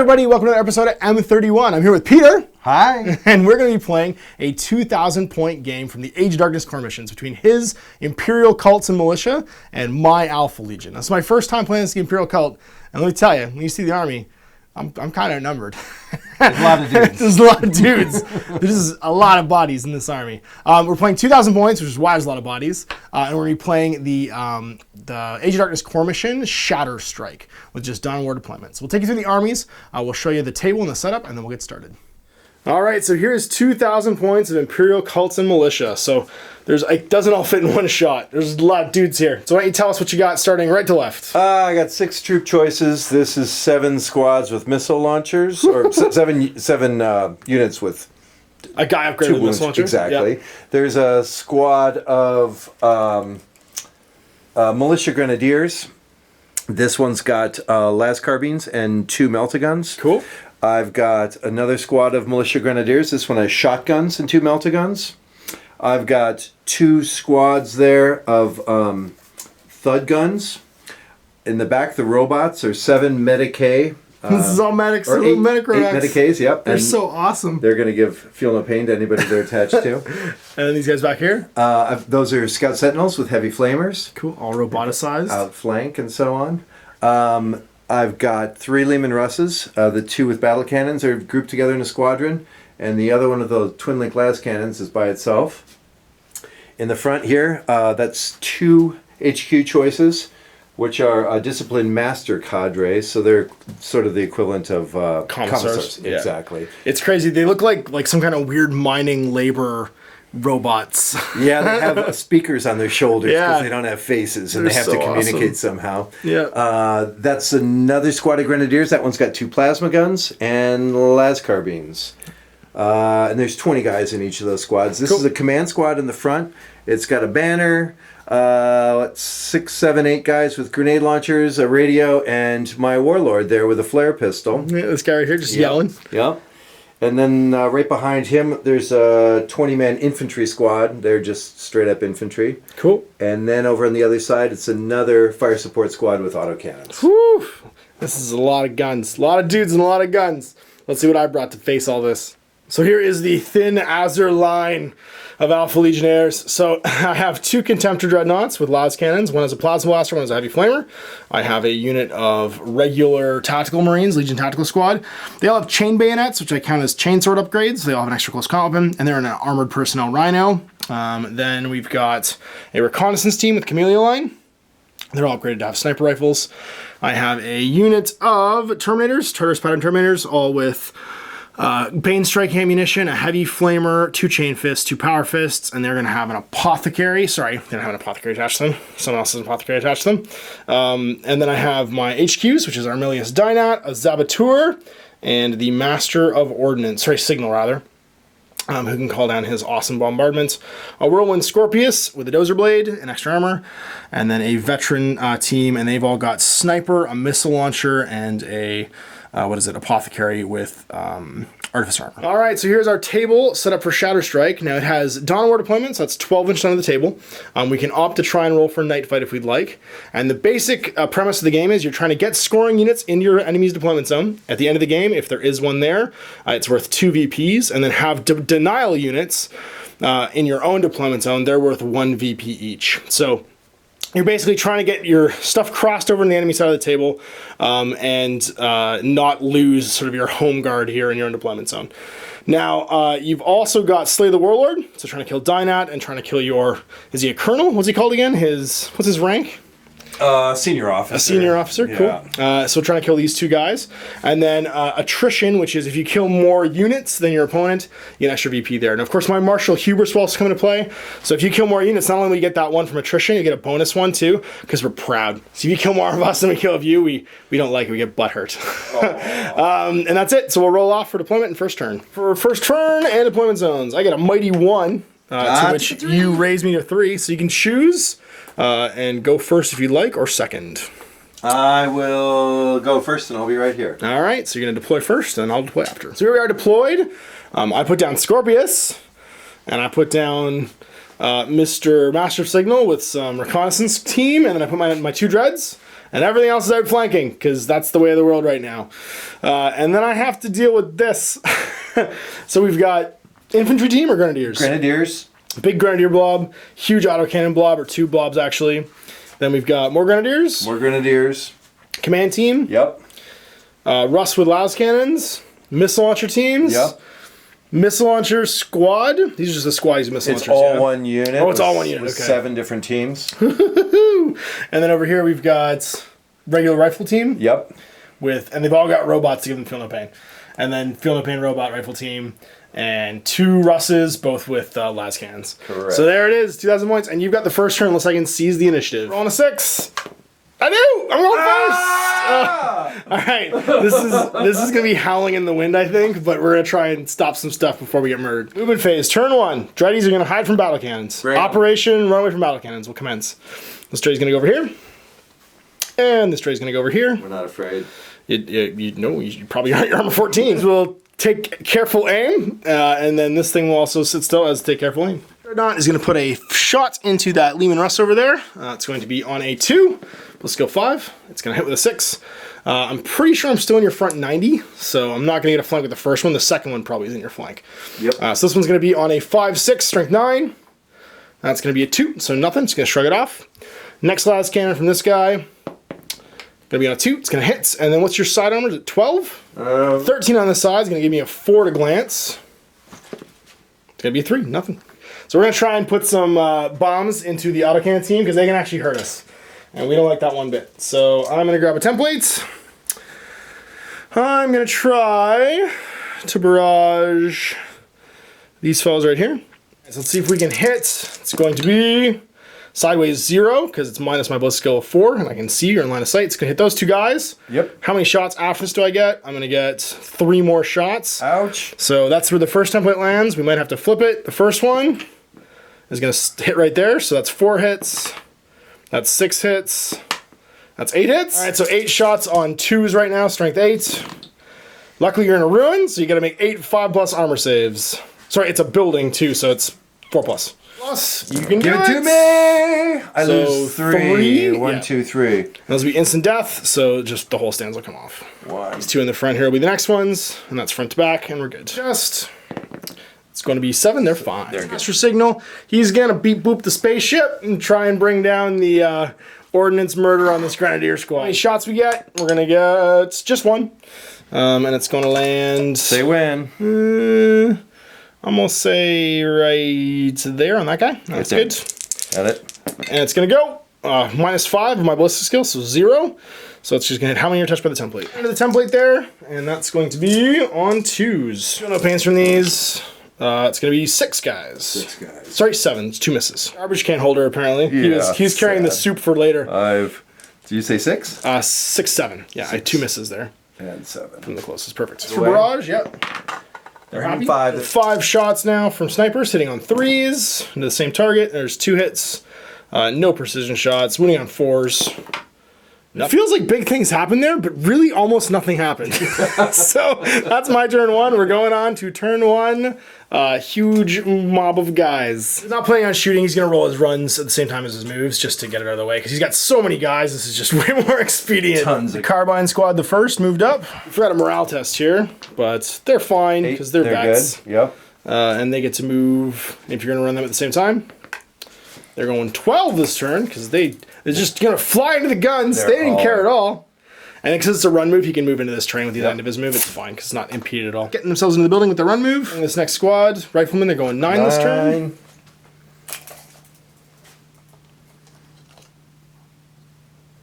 everybody, welcome to another episode of M.31. I'm here with Peter. Hi. And we're going to be playing a 2,000 point game from the Age of Darkness core missions between his Imperial Cults and Militia and my Alpha Legion. This is my first time playing this Imperial Cult, and let me tell you, when you see the army, I'm kind of outnumbered. There's a lot of dudes. There's a lot of dudes. There's a lot of bodies in this army. We're playing 2,000 points, which is why there's a lot of bodies. And we're going to be playing the Age of Darkness core mission, Shatter-Strike, with just Dawn War deployments. We'll take you through the armies. We'll show you the table and the setup, and then we'll get started. All right, so here's 2,000 points of Imperial Cults and Militia. So it doesn't all fit in one shot. There's a lot of dudes here. So why don't you tell us what you got starting right to left? I got 6 troop choices. This is 7 squads with missile launchers, or seven units with a guy upgraded with missile launcher. Exactly. Yep. There's a squad of militia grenadiers. This one's got las carbines and 2 melta-guns. Cool. I've got another squad of militia grenadiers. This one has shotguns and 2 melta-guns. I've got 2 squads there of thud guns. In the back, the robots are 7 Medicae. This is all medics. Or 8 Medicaes, yep. They're so awesome. They're going to feel no pain to anybody they're attached to. And then these guys back here? Those are Scout Sentinels with heavy flamers. Cool. All roboticized. Outflank and so on. I've got 3 Lehman Russes. The 2 with battle cannons are grouped together in a squadron, and the other one of the twin link las cannons is by itself. In the front here, that's 2 HQ choices, which are a disciplined master cadres, so they're sort of the equivalent of commissars. Yeah. Exactly. It's crazy. They look like some kind of weird mining labor robots. Yeah, they have speakers on their shoulders because Yeah. they don't have faces, and They're they have so to communicate awesome. somehow. Yeah. That's another squad of grenadiers. That one's got 2 plasma guns and las carbines. And there's 20 guys in each of those squads. This Cool. is a command squad in the front. It's got a banner, 6, 7, 8 guys with grenade launchers, a radio, and my warlord there with a flare pistol. Yeah, this guy right here just yelling. Yep. And then right behind him, there's a 20-man infantry squad. They're just straight-up infantry. Cool. And then over on the other side, it's another fire support squad with autocannons. Whew. This is a lot of guns. A lot of dudes and a lot of guns. Let's see what I brought to face all this. So here is the thin Azure line of Alpha Legionnaires. So I have 2 Contemptor Dreadnoughts with las cannons. One is a plasma blaster, one is a heavy flamer. I have a unit of regular tactical marines, Legion Tactical Squad. They all have chain bayonets, which I count as chainsword upgrades. They all have an extra close combat weapon, and they're in an armored personnel rhino. Then we've got a reconnaissance team with Camellia line. They're all upgraded to have sniper rifles. I have a unit of Terminators, Tartarus pattern Terminators, all with Bane Strike ammunition, a heavy flamer, 2 chain fists, 2 power fists, and they're going to have an apothecary. Sorry, they don't have an apothecary attached to them. Someone else's apothecary attached to them. And then I have my HQs, which is Armilius Dynat, a Zabatur, and the Master of Ordnance, Signal rather, who can call down his awesome bombardment. A Whirlwind Scorpius with a Dozer Blade and extra armor, and then a veteran team, and they've all got Sniper, a missile launcher, and a apothecary with artificer armor. All right, so here's our table set up for Shatter-Strike. Now it has Dawn War deployments. That's 12 inches under the table. We can opt to try and roll for a night fight if we'd like. And the basic premise of the game is you're trying to get scoring units into your enemy's deployment zone. At the end of the game, if there is one there, it's worth 2 VPs, and then have denial units in your own deployment zone. They're worth 1 VP each. So you're basically trying to get your stuff crossed over to the enemy side of the table and not lose sort of your home guard here in your own deployment zone. Now, you've also got Slay the Warlord, so trying to kill Dynat and trying to kill your... Is he a colonel? What's he called again? What's his rank? Senior officer. A senior officer, yeah. Cool. So trying to kill these 2 guys. And then attrition, which is if you kill more units than your opponent, you get an extra VP there. And of course, my Marshal Hubris will also come into play. So if you kill more units, not only will you get that one from attrition, you get a bonus one too, because we're proud. So if you kill more of us than we kill of you, we don't like it, we get butthurt. And that's it. So we'll roll off for deployment and first turn. For first turn and deployment zones, I get a mighty 1, to which you raise me to 3, so you can choose and go first if you'd like, or second. I will go first, and I'll be right here. All right, so you're going to deploy first, and I'll deploy after. So here we are deployed. I put down Scorpius, and I put down Mr. Master of Signal with some reconnaissance team, and then I put my 2 dreads, And everything else is outflanking, because that's the way of the world right now. And then I have to deal with this. So we've got infantry team or grenadiers? Grenadiers. Big grenadier blob, huge autocannon blob, or 2 blobs actually. Then we've got more grenadiers. More grenadiers. Command team. Yep. Russ with las cannons. Missile launcher teams. Yep. Missile launcher squad. These are just the squaddies of missile It's launchers. all one unit. Oh, it's all one unit. With Okay. 7 different teams. And then over here we've got regular rifle team. Yep. And they've all got robots to give them feel no pain. And then feel no pain robot rifle team. And 2 Russes, both with las cannons. Correct. So there it is, 2,000 points. And you've got the first turn unless I can seize the initiative. Roll on a 6. I do! I'm going first! All right, this is going to be howling in the wind, I think, but we're going to try and stop some stuff before we get murdered. Movement phase, turn 1. Dreadies are going to hide from battle cannons. Great. Operation run away from battle cannons will commence. This Dready's going to go over here. And this Dready's going to go over here. We're not afraid. You probably aren't your armor 14s. We'll take careful aim, and then this thing will also sit still as take careful aim. Dreadnought is going to put a shot into that Lehman Russ over there. It's going to be on a 2 plus skill 5. It's going to hit with a 6. I'm pretty sure I'm still in your front 90, so I'm not going to get a flank with the first one. The second one probably is in your flank. Yep. So this one's going to be on a 5-6, strength 9. That's going to be a 2, so nothing. It's going to shrug it off. Next last cannon from this guy. Going to be on a 2. It's going to hit. And then what's your side armor? Is it 12? 13 on the side is going to give me a 4 to glance. It's going to be a 3. Nothing. So we're going to try and put some bombs into the autocannon team because they can actually hurt us. And we don't like that one bit. So I'm going to grab a template. I'm going to try to barrage these fellows right here. So let's see if we can hit. It's going to be sideways 0 because it's minus my ballistic skill of 4 and I can see you're in line of sight. It's going to hit those 2 guys. Yep. How many shots after this do I get? I'm going to get 3 more shots. Ouch. So that's where the first template lands. We might have to flip it. The first one is going to hit right there. So that's 4 hits. That's 6 hits. That's 8 hits. All right, so 8 shots on 2s right now, strength 8. Luckily you're in a ruin, so you got to make 8 5+ armor saves. Sorry, it's a building too, so it's 4+. Plus, you can Give it to me! I lose 3. 1, yeah. 2, 3. Those will be instant death, so just the whole stands will come off. 1. These 2 in the front here will be the next ones, and that's front to back, and we're good. It's going to be 7, they're fine. They're good. Master Signal, he's going to beep boop the spaceship and try and bring down the ordnance murder on this Grenadier squad. How many shots we get? We're going to get just 1. And it's going to land... Say when. I'm going to say right there on that guy. That's good. Got it. And it's going to go -5 of my ballistic skill, so 0. So it's just going to hit how many are touched by the template. Into the template there, and that's going to be on 2s. No pains from these. It's going to be 6 guys. 6 guys. Sorry, 7. It's 2 misses. Garbage can holder, apparently. Yeah, He's carrying the sad. soup for later. Did you say 6? 6, 7. Yeah, I had 2 misses there. And 7. From the closest. Perfect. For Away. barrage, yep. They're happy. 5. 5 shots now from snipers, hitting on 3s into the same target. There's 2 hits. No precision shots. Wounding on 4s. It feels like big things happen there, but really almost nothing happened. So that's my turn 1. We're going on to turn 1. Huge mob of guys. He's not planning on shooting. He's going to roll his runs at the same time as his moves just to get it out of the way because he's got so many guys. This is just way more expedient. Tons The of- Carbine squad, the first, moved up. We forgot a morale test here, but they're fine because they're vets. good. Yep. And they get to move, if you're going to run them at the same time. They're going 12 this turn because they're just going to fly into the guns. They didn't care at all. And because it's a run move, he can move into this terrain with the end of his move. It's fine because it's not impeded at all. Getting themselves into the building with the run move. And this next squad, Riflemen, they're going 9 this turn.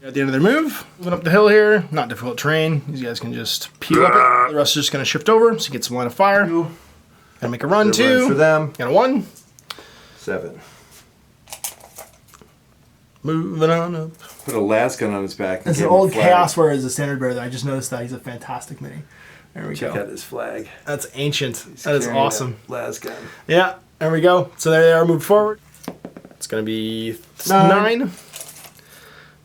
At the end of their move, moving up the hill here, not difficult terrain. These guys can just peel up it. The rest are just going to shift over so you get some line of fire. Gotta make a run too. Run for them. Got a 1. 7. Moving on up. Put a las gun on his back. It's an old Chaos Warrior as a standard bearer. I just noticed that he's a fantastic mini. There we Check go. out his flag. That's ancient. That is awesome. Las gun. Yeah, there we go. So there they are, moved forward. It's going to be 9.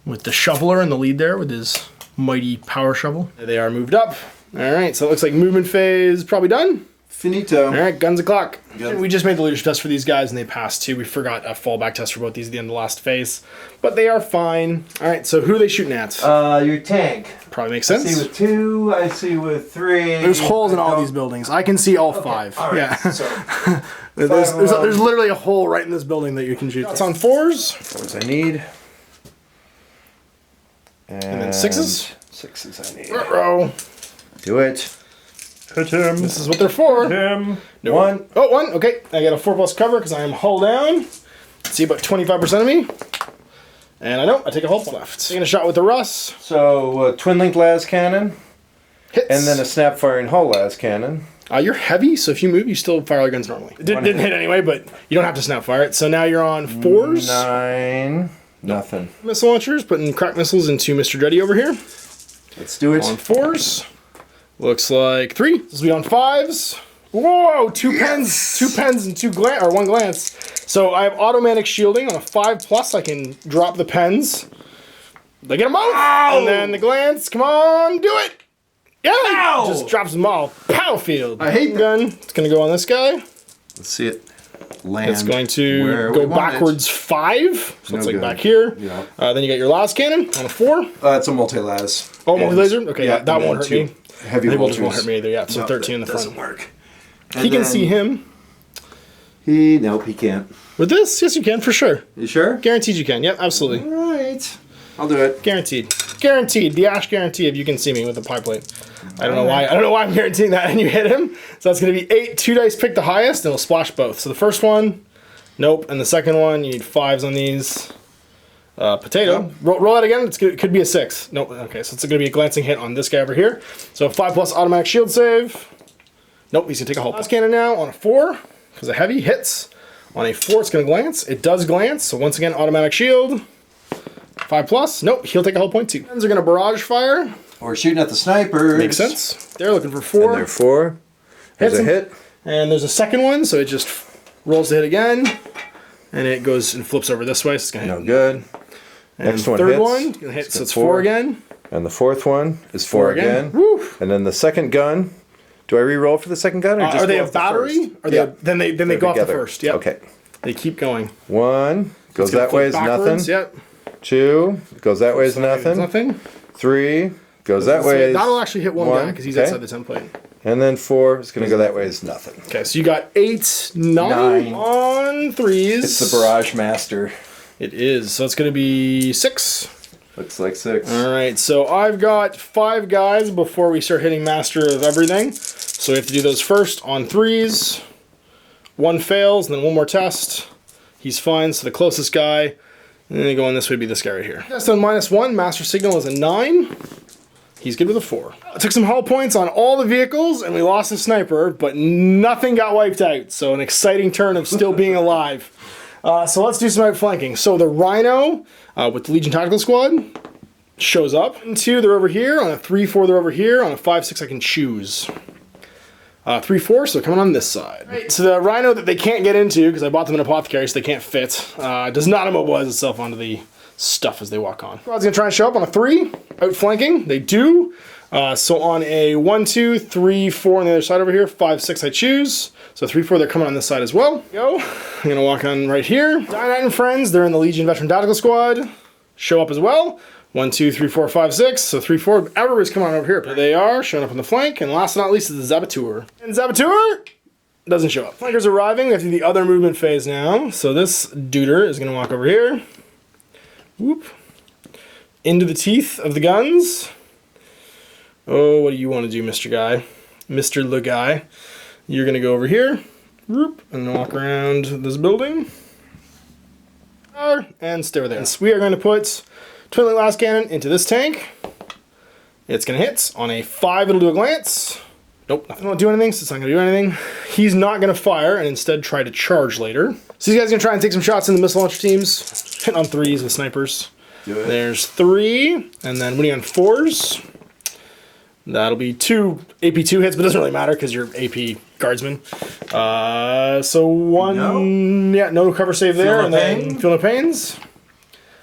With the shoveler in the lead there with his mighty power shovel. There they are moved up. All right, so it looks like movement phase probably done. Finito. All right, guns o'clock. Guns. We just made the leadership test for these guys, and they passed too. We forgot a fallback test for both these at the end of the last phase, but they are fine. All right, so who are they shooting at? Your tank. Probably makes I sense. see with 2. I see with 3. There's holes in all these buildings. I can see all 5. All right. Yeah. So there's literally a hole right in this building that you can shoot. It's on 4s. 4s I need. And then 6s? 6s I need. Ruh-roh. Do it. Hit him. This is what they're for. Him. No. 1. Oh, 1. Okay. I got a 4+ cover because I am hull down. See about 25% of me. And I know. I take a hull left. Taking a shot with the Russ. So, twin-linked las cannon. Hits. And then a snap-firing hull las cannon. You're heavy, so if you move, you still fire all your guns normally. It didn't hit anyway, but you don't have to snap fire it. So now you're on 4s. 9. Nothing. Missile launchers, putting crack missiles into Mr. Dreddy over here. Let's do it. On 4s. Looks like 3. This will be on 5s. Whoa, 2 pens. 2 pens and 1 glance. So I have automatic shielding on a 5+. I can drop the pens. They get them both. Ow! And then the glance. Come on, do it. Yeah. Ow! Just drops them all. Pow field. I hate that. gun. It's going to go on this guy. Let's see it land. It's going to where go we want backwards 5. So No it's like good. back here. Yeah. Then you got your las cannon on a 4. It's a multi-las. Oh, And- multi-laser? Okay, yeah, that and won't then hurt me. Heavy They vultures. won't hurt me either, yeah. So 13 in the front. Doesn't work. He can see him. Nope, he can't. With this? Yes, you can, for sure. You sure? Guaranteed you can. Yep, absolutely. All right. I'll do it. Guaranteed. Guaranteed. The Ash guarantee if you can see me with the pie plate. I don't know why. I don't know why I'm guaranteeing that. And you hit him. So that's going to be 8. 2 dice pick the highest, and we'll splash both. So the first one, nope. And the second one, you need 5s on these. Potato. Roll that again. It could be a 6. Nope. Okay, so it's going to be a glancing hit on this guy over here. So 5+ automatic shield save. Nope, he's going to take a hull. Last cannon now on a 4, because a heavy hits. On a 4, it's going to glance. It does glance, so once again, automatic shield. 5+. Nope, he'll take a hull point 2. Guns are going to barrage fire. We're shooting at the snipers. Makes sense. They're looking for 4. And they're 4. There's Hits a him. hit. And there's a second one, so it just rolls to hit again. And it goes and flips over this way, so it's going to hit. No good. And Next one third hits. one, gonna hit, so it's 4 again. And the fourth one is 4 again. Woo. And then the second gun. Do I re-roll for the second gun, or just Are they go a off the battery? first? Are they? Yeah. Then they They're go off the together. first. Yep. Okay. They keep going. 1 goes It's gonna that way flip is backwards, nothing. Yep. 2 goes that way is nothing. Nothing. 3 goes that way is That'll actually hit one guy because he's okay. outside the template. And then 4 is going to go that way is nothing. Okay, so you got 8, 9 9. on 3s. It's the Barrage Master. It is. So it's going to be 6. Looks like 6. All right, so I've got 5 guys before we start hitting Master of Everything. So we have to do those first on 3s. 1 fails, and then 1 more test. He's fine, so the closest guy, and then going this way would be this guy right here. Test on -1, Master Signal is a 9. He's good with a 4. I took some hull points on all the vehicles, and we lost the sniper, but nothing got wiped out. So an exciting turn of still being alive. So let's do some outflanking. So the Rhino with the Legion Tactical Squad shows up. 2, they're over here. On a 3-4, they're over here. On a 5-6, I can choose. 3-4, so coming on this side. Right, so the Rhino that they can't get into, because I bought them in Apothecary, so they can't fit, does not immobilize itself onto the stuff as they walk on. Squad's gonna try and show up on a 3, outflanking. They do. So on a 1, 2, 3, 4 on the other side over here, 5, 6 I choose. So 3, 4, they're coming on this side as well. Go. I'm gonna walk on right here. Dynite and friends, they're in the Legion Veteran Tactical Squad. Show up as well. 1, 2, 3, 4, 5, 6. So 3, 4, everybody's coming on over here. There they are, showing up on the flank. And last but not least is the Zabateur. And Zabateur doesn't show up. Flankers arriving. We have to do the other movement phase now. So this duder is gonna walk over here. Whoop. Into the teeth of the guns. Oh, what do you want to do, Mr. Guy? Mr. Le Guy. You're going to go over here. Whoop. And then walk around this building. And stay over there. So we are going to put Twin Link Las Cannon into this tank. It's going to hit. On a 5, it'll do a glance. Nope, nothing. Won't do anything, so it's not going to do anything. He's not going to fire and instead try to charge later. So these guys are going to try and take some shots in the missile launcher teams. Hit on 3s with snipers. Do it. There's 3, and then winning on 4s. That'll be 2 AP2 hits, but it doesn't really matter because you're AP guardsman. So 1, yeah, no cover save there, Feel and no then pain. feel no pains.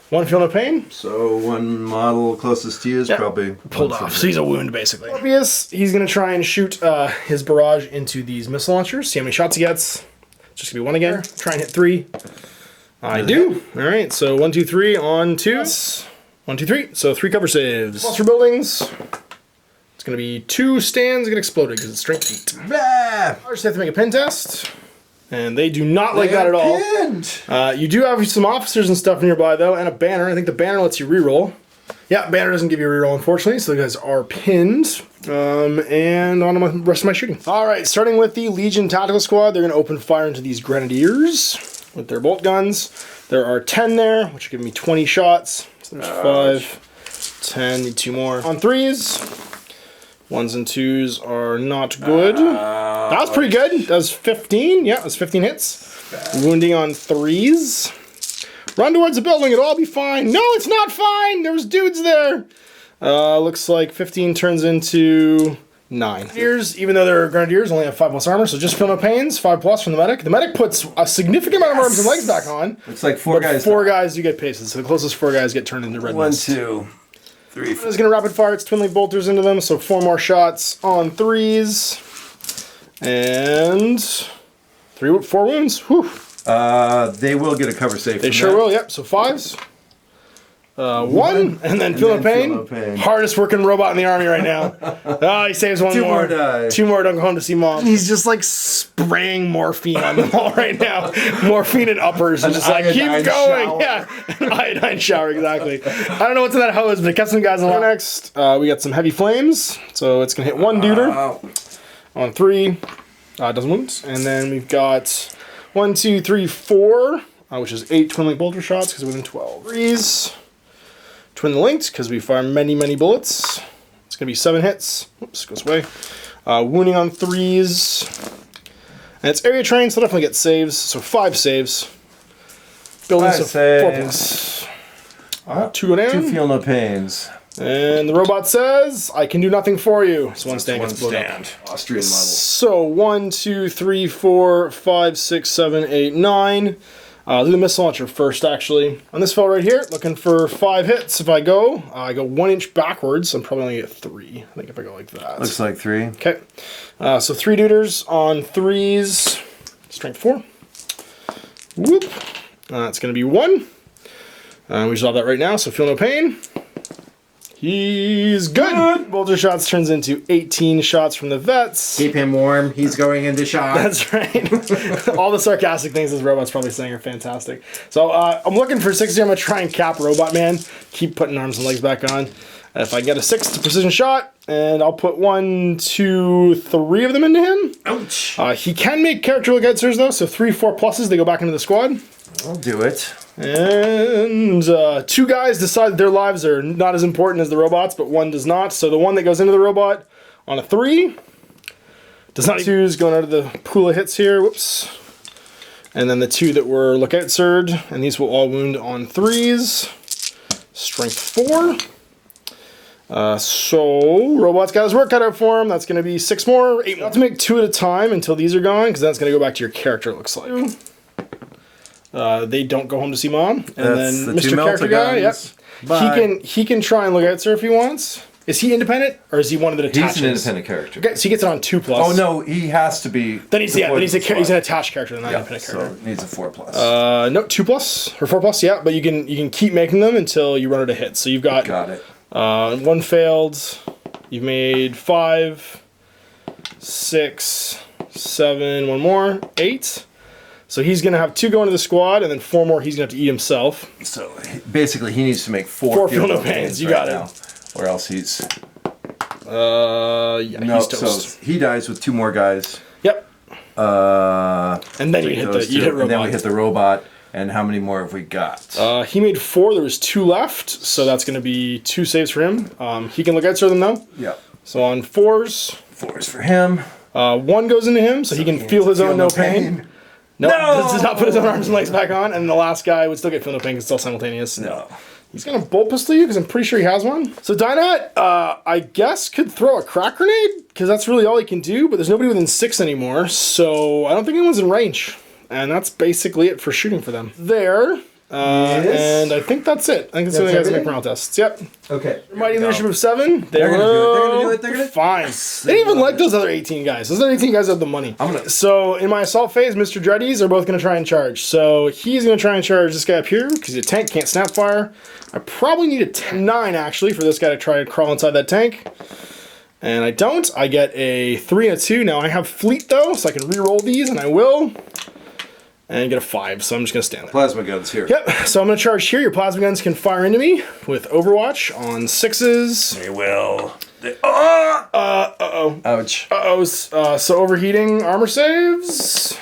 1 feel no pain. So one model closest to you is probably pulled off. So he's a wound, basically. Morpheus, he's going to try and shoot his barrage into these missile launchers. See how many shots he gets. Just going to be 1 again. Try and hit 3. I do. All right, so 1, 2, 3 on 2s. 1, 2, 3. So 3 cover saves. Plus for buildings. It's going to be 2 stands get exploded because it's strength 8. Blah! First, they have to make a pin test. And they do not like that at all. You do have some officers and stuff nearby, though, and a banner. I think the banner lets you reroll. Yeah, banner doesn't give you a reroll, unfortunately, so the guys are pinned. And on to the rest of my shooting. All right, starting with the Legion Tactical Squad, they're going to open fire into these Grenadiers with their bolt guns. There are 10 there, which will give me 20 shots. So there's 5, 10, need 2 more. On 3s. 1s and 2s are not good. That was pretty good. That was 15. Yeah, that was 15 hits. Wounding on 3s. Run towards the building. It'll all be fine. No, it's not fine. There was dudes there. Looks like 15 turns into 9. Grenadiers, even though they're Grenadiers, only have 5+ armor, so just feel no pains. 5+ from the medic. The medic puts a significant amount of arms and legs back on. Looks like 4 guys. 4 guys do get pasted, so the closest 4 guys get turned into red 1, mist. 2, 3, 4. It's going to rapid fire its twin link bolters into them, so 4 more shots on 3s. And 4 wounds. Whew. They will get a cover save. They sure will, yep. So 5s. 1, and then feel no pain. Hardest working robot in the army right now. Oh, he saves 1 more. 2 more die. 2 more, don't go home to see mom. He's just like spraying morphine on them all right now. Morphine and uppers. And just like, keep going. Shower. Yeah, an iodine shower, exactly. I don't know what's in that hose, but it kept some guys alive. Next, we got some heavy flames. So it's going to hit 1 duder on 3. Doesn't wound. And then we've got 1, 2, 3, 4, which is 8 twin link bolter shots because we're within 12. 3s. Twin linked, because we fire many, many bullets. It's going to be 7 hits. Oops, goes away. Wounding on 3s. And it's area trained, so definitely get saves. So 5 saves. Buildings of 4+. 2 go down. 2 feel no pains. And the robot says, I can do nothing for you. So 1 stand gets blown up. Austrian model. So 1, 2, 3, 4, 5, 6, 7, 8, 9. Do the missile launcher first, actually. On this fella right here, looking for 5 hits. If I go 1 inch backwards. I'm probably only at 3. I think if I go like that. Looks like 3. Okay. So 3 duders on 3s. Strength 4. Whoop. It's going to be 1. We resolve that right now, so feel no pain. He's good. Bolter shots turns into 18 shots from the vets. Keep him warm. He's going into shock. That's right. All the sarcastic things this robot's probably saying are fantastic. So I'm looking for 60. I'm going to try and cap Robot Man. Keep putting arms and legs back on. If I get a 6, it's a precision shot. And I'll put 1, 2, 3 of them into him. Ouch. He can make character look answers, though. So 3, 4 pluses, they go back into the squad. I'll do it. And 2 guys decide that their lives are not as important as the robots, but 1 does not. So the one that goes into the robot on a 3 does not. 2's going out of the pool of hits here. Whoops. And then the 2 that were lookout surge, and these will all wound on 3s. Strength 4. So robot's got his work cut out for him. That's going to be 6 more, 8 more. You have to make 2 at a time until these are gone, because that's going to go back to your character, it looks like. They don't go home to see mom, and That's then the Mr. 2 Character Guy, yep. Bye. He can try and look out, sir, if he wants. Is he independent, or is he one of the attaches? He's an independent character. Okay, so he gets it on 2+. Oh no, he has to be. Then he's he's an attached character, not an independent character. So it needs a 4+. No, 2+ or 4+, yeah. But you can keep making them until you run out of hits. So you've got it. 1 failed. You've made 5, 6, 7, 1 more, 8. So he's going to have 2 go into the squad, and then 4 more he's going to have to eat himself. So basically he needs to make 4 feel no pains. You got it. Or else he's... yeah, he's toast. So he dies with 2 more guys. Yep. And then you hit robot. And then we hit the robot. And how many more have we got? He made 4. There was 2 left. So that's going to be 2 saves for him. He can look outside them, though. Yeah. So on 4s. 4s for him. 1 goes into him, so he can feel his own no pain. No, does not put his own arms and legs back on, and the last guy would still get feel no pain because it's all simultaneous. No. He's going to bolt pistol you because I'm pretty sure he has one. So Dynat, I guess, could throw a crack grenade because that's really all he can do, but there's nobody within 6 anymore, so I don't think anyone's in range. And that's basically it for shooting for them. There And I think that's it. I think that's the only guys that make morale tests. Yep. Okay. Mighty leadership of 7. They're gonna do it. They're gonna do it. Fine. They didn't even like those other 18 guys. Those other 18 guys have the money. So in my assault phase, Mr. Dreddies are both gonna try and charge. So he's gonna try and charge this guy up here because he's a tank, can't snap fire. I probably need a 9 actually for this guy to try to crawl inside that tank. And I don't. I get a 3 and a 2. Now I have fleet though, so I can re-roll these, and I will. And get a 5, so I'm just going to stand there. Plasma guns here. Yep, so I'm going to charge here. Your plasma guns can fire into me with Overwatch on 6s. They will. Uh-oh. Ouch. Uh-oh. So overheating armor saves.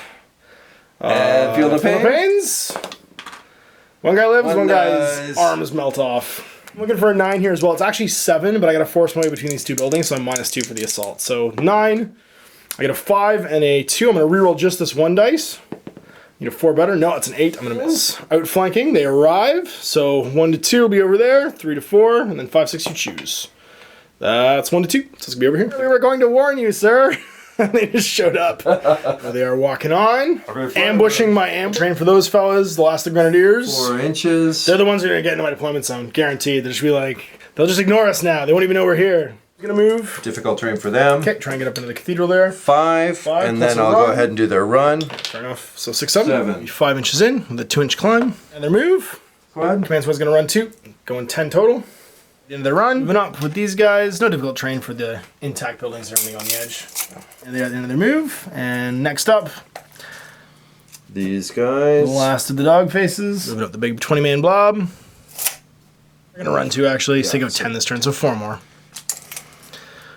And feel the pains. One guy lives, one guy's dies. arms melt off. I'm looking for a 9 here as well. It's actually 7, but I got to force my way between these two buildings, so I'm -2 for the assault. So 9. I get a 5 and a 2. I'm going to reroll just this one dice. Need a 4 better. No, it's an 8. I'm going to miss. Outflanking, they arrive. So 1 to 2 will be over there. 3 to 4, and then 5, 6 you choose. That's 1 to 2. So it's going to be over here. We were going to warn you, sir. They just showed up. They are walking on. Ambushing my ambush. Train for those fellas, the last of the Grenadiers. 4 inches. They're the ones who are going to get into my deployment zone. Guaranteed. They'll just be like, they'll just ignore us now. They won't even know we're here. Gonna move. Difficult terrain for them. Okay, try and get up into the cathedral there. 5 and then I'll go ahead and do their run. Fair enough. So 6, 7. 7. 5 inches in with a 2-inch climb. And their move. Squad. Command squad's gonna run 2. Going 10 total. The end of their run. Moving up with these guys. No difficult terrain for the intact buildings that are only on the edge. And they're at the end of their move. And next up, these guys. the last of the dog faces. Moving up the big 20-man blob. They're gonna run 2 actually. So they go 10 this turn, so 4 more.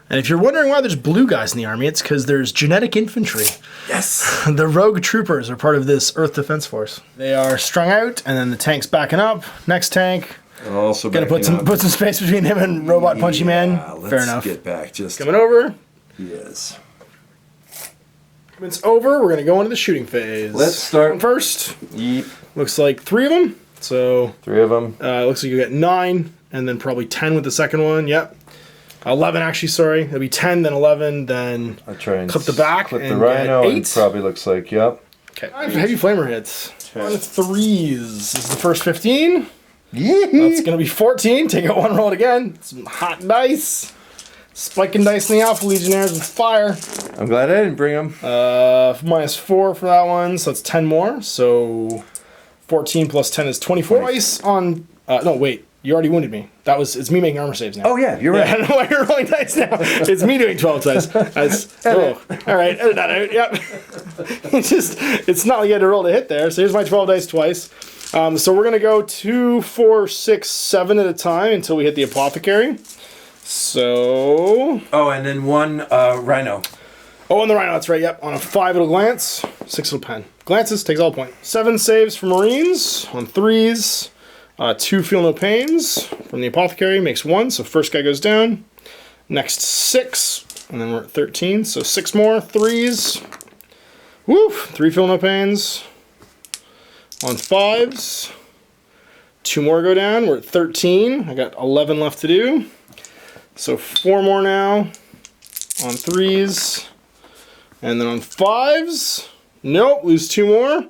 And if you're wondering why there's blue guys in the army, it's because there's genetic infantry. Yes! The rogue troopers are part of this Earth Defense Force. They are strung out, and then the tank's backing up. Next tank. Also gonna put some space between him and Robot Punchy Man. Fair enough. Get back just coming over. Yes. When it's over, we're gonna go into the shooting phase. Let's start first. Yeep. Looks like 3 of them. So 3 of them. Looks like you get 9, and then probably 10 with the second one. Yep. 11 actually, sorry. It'll be 10, then 11, then I'll try and clip the back clip and the rhino. get 8. It probably looks like, yep. Okay. Heavy flamer hits. 10. On 3s. This is the first 15. Yeah. That's going to be 14. Take out 1, roll it again. Some hot dice. Spiking dice in the Alpha Legionnaires with fire. I'm glad I didn't bring them. -4 for that one, so that's 10 more. So 14 plus 10 is 24. Dice on... no, wait. You already wounded me. It's me making armor saves now. Oh yeah, you're right. I don't know why you're rolling dice now. It's me doing 12 dice. All right, edit that out. Yep. It's not like you had to roll to hit there. So here's my 12 dice twice. So we're gonna go 2, 4, 6, 7 at a time until we hit the apothecary. So. Oh, and then 1 rhino. Oh, and the rhino. That's right. Yep. On a 5, it'll glance. 6, it'll pen. Glances takes all point. 7 saves for Marines on 3s. 2 feel no pains from the apothecary makes 1, so first guy goes down. Next 6, and then we're at 13, so 6 more 3s. Woo! 3 feel no pains on 5s. 2 more go down. We're at 13. I got 11 left to do, so 4 more now on 3s, and then on 5s. Nope, lose 2 more.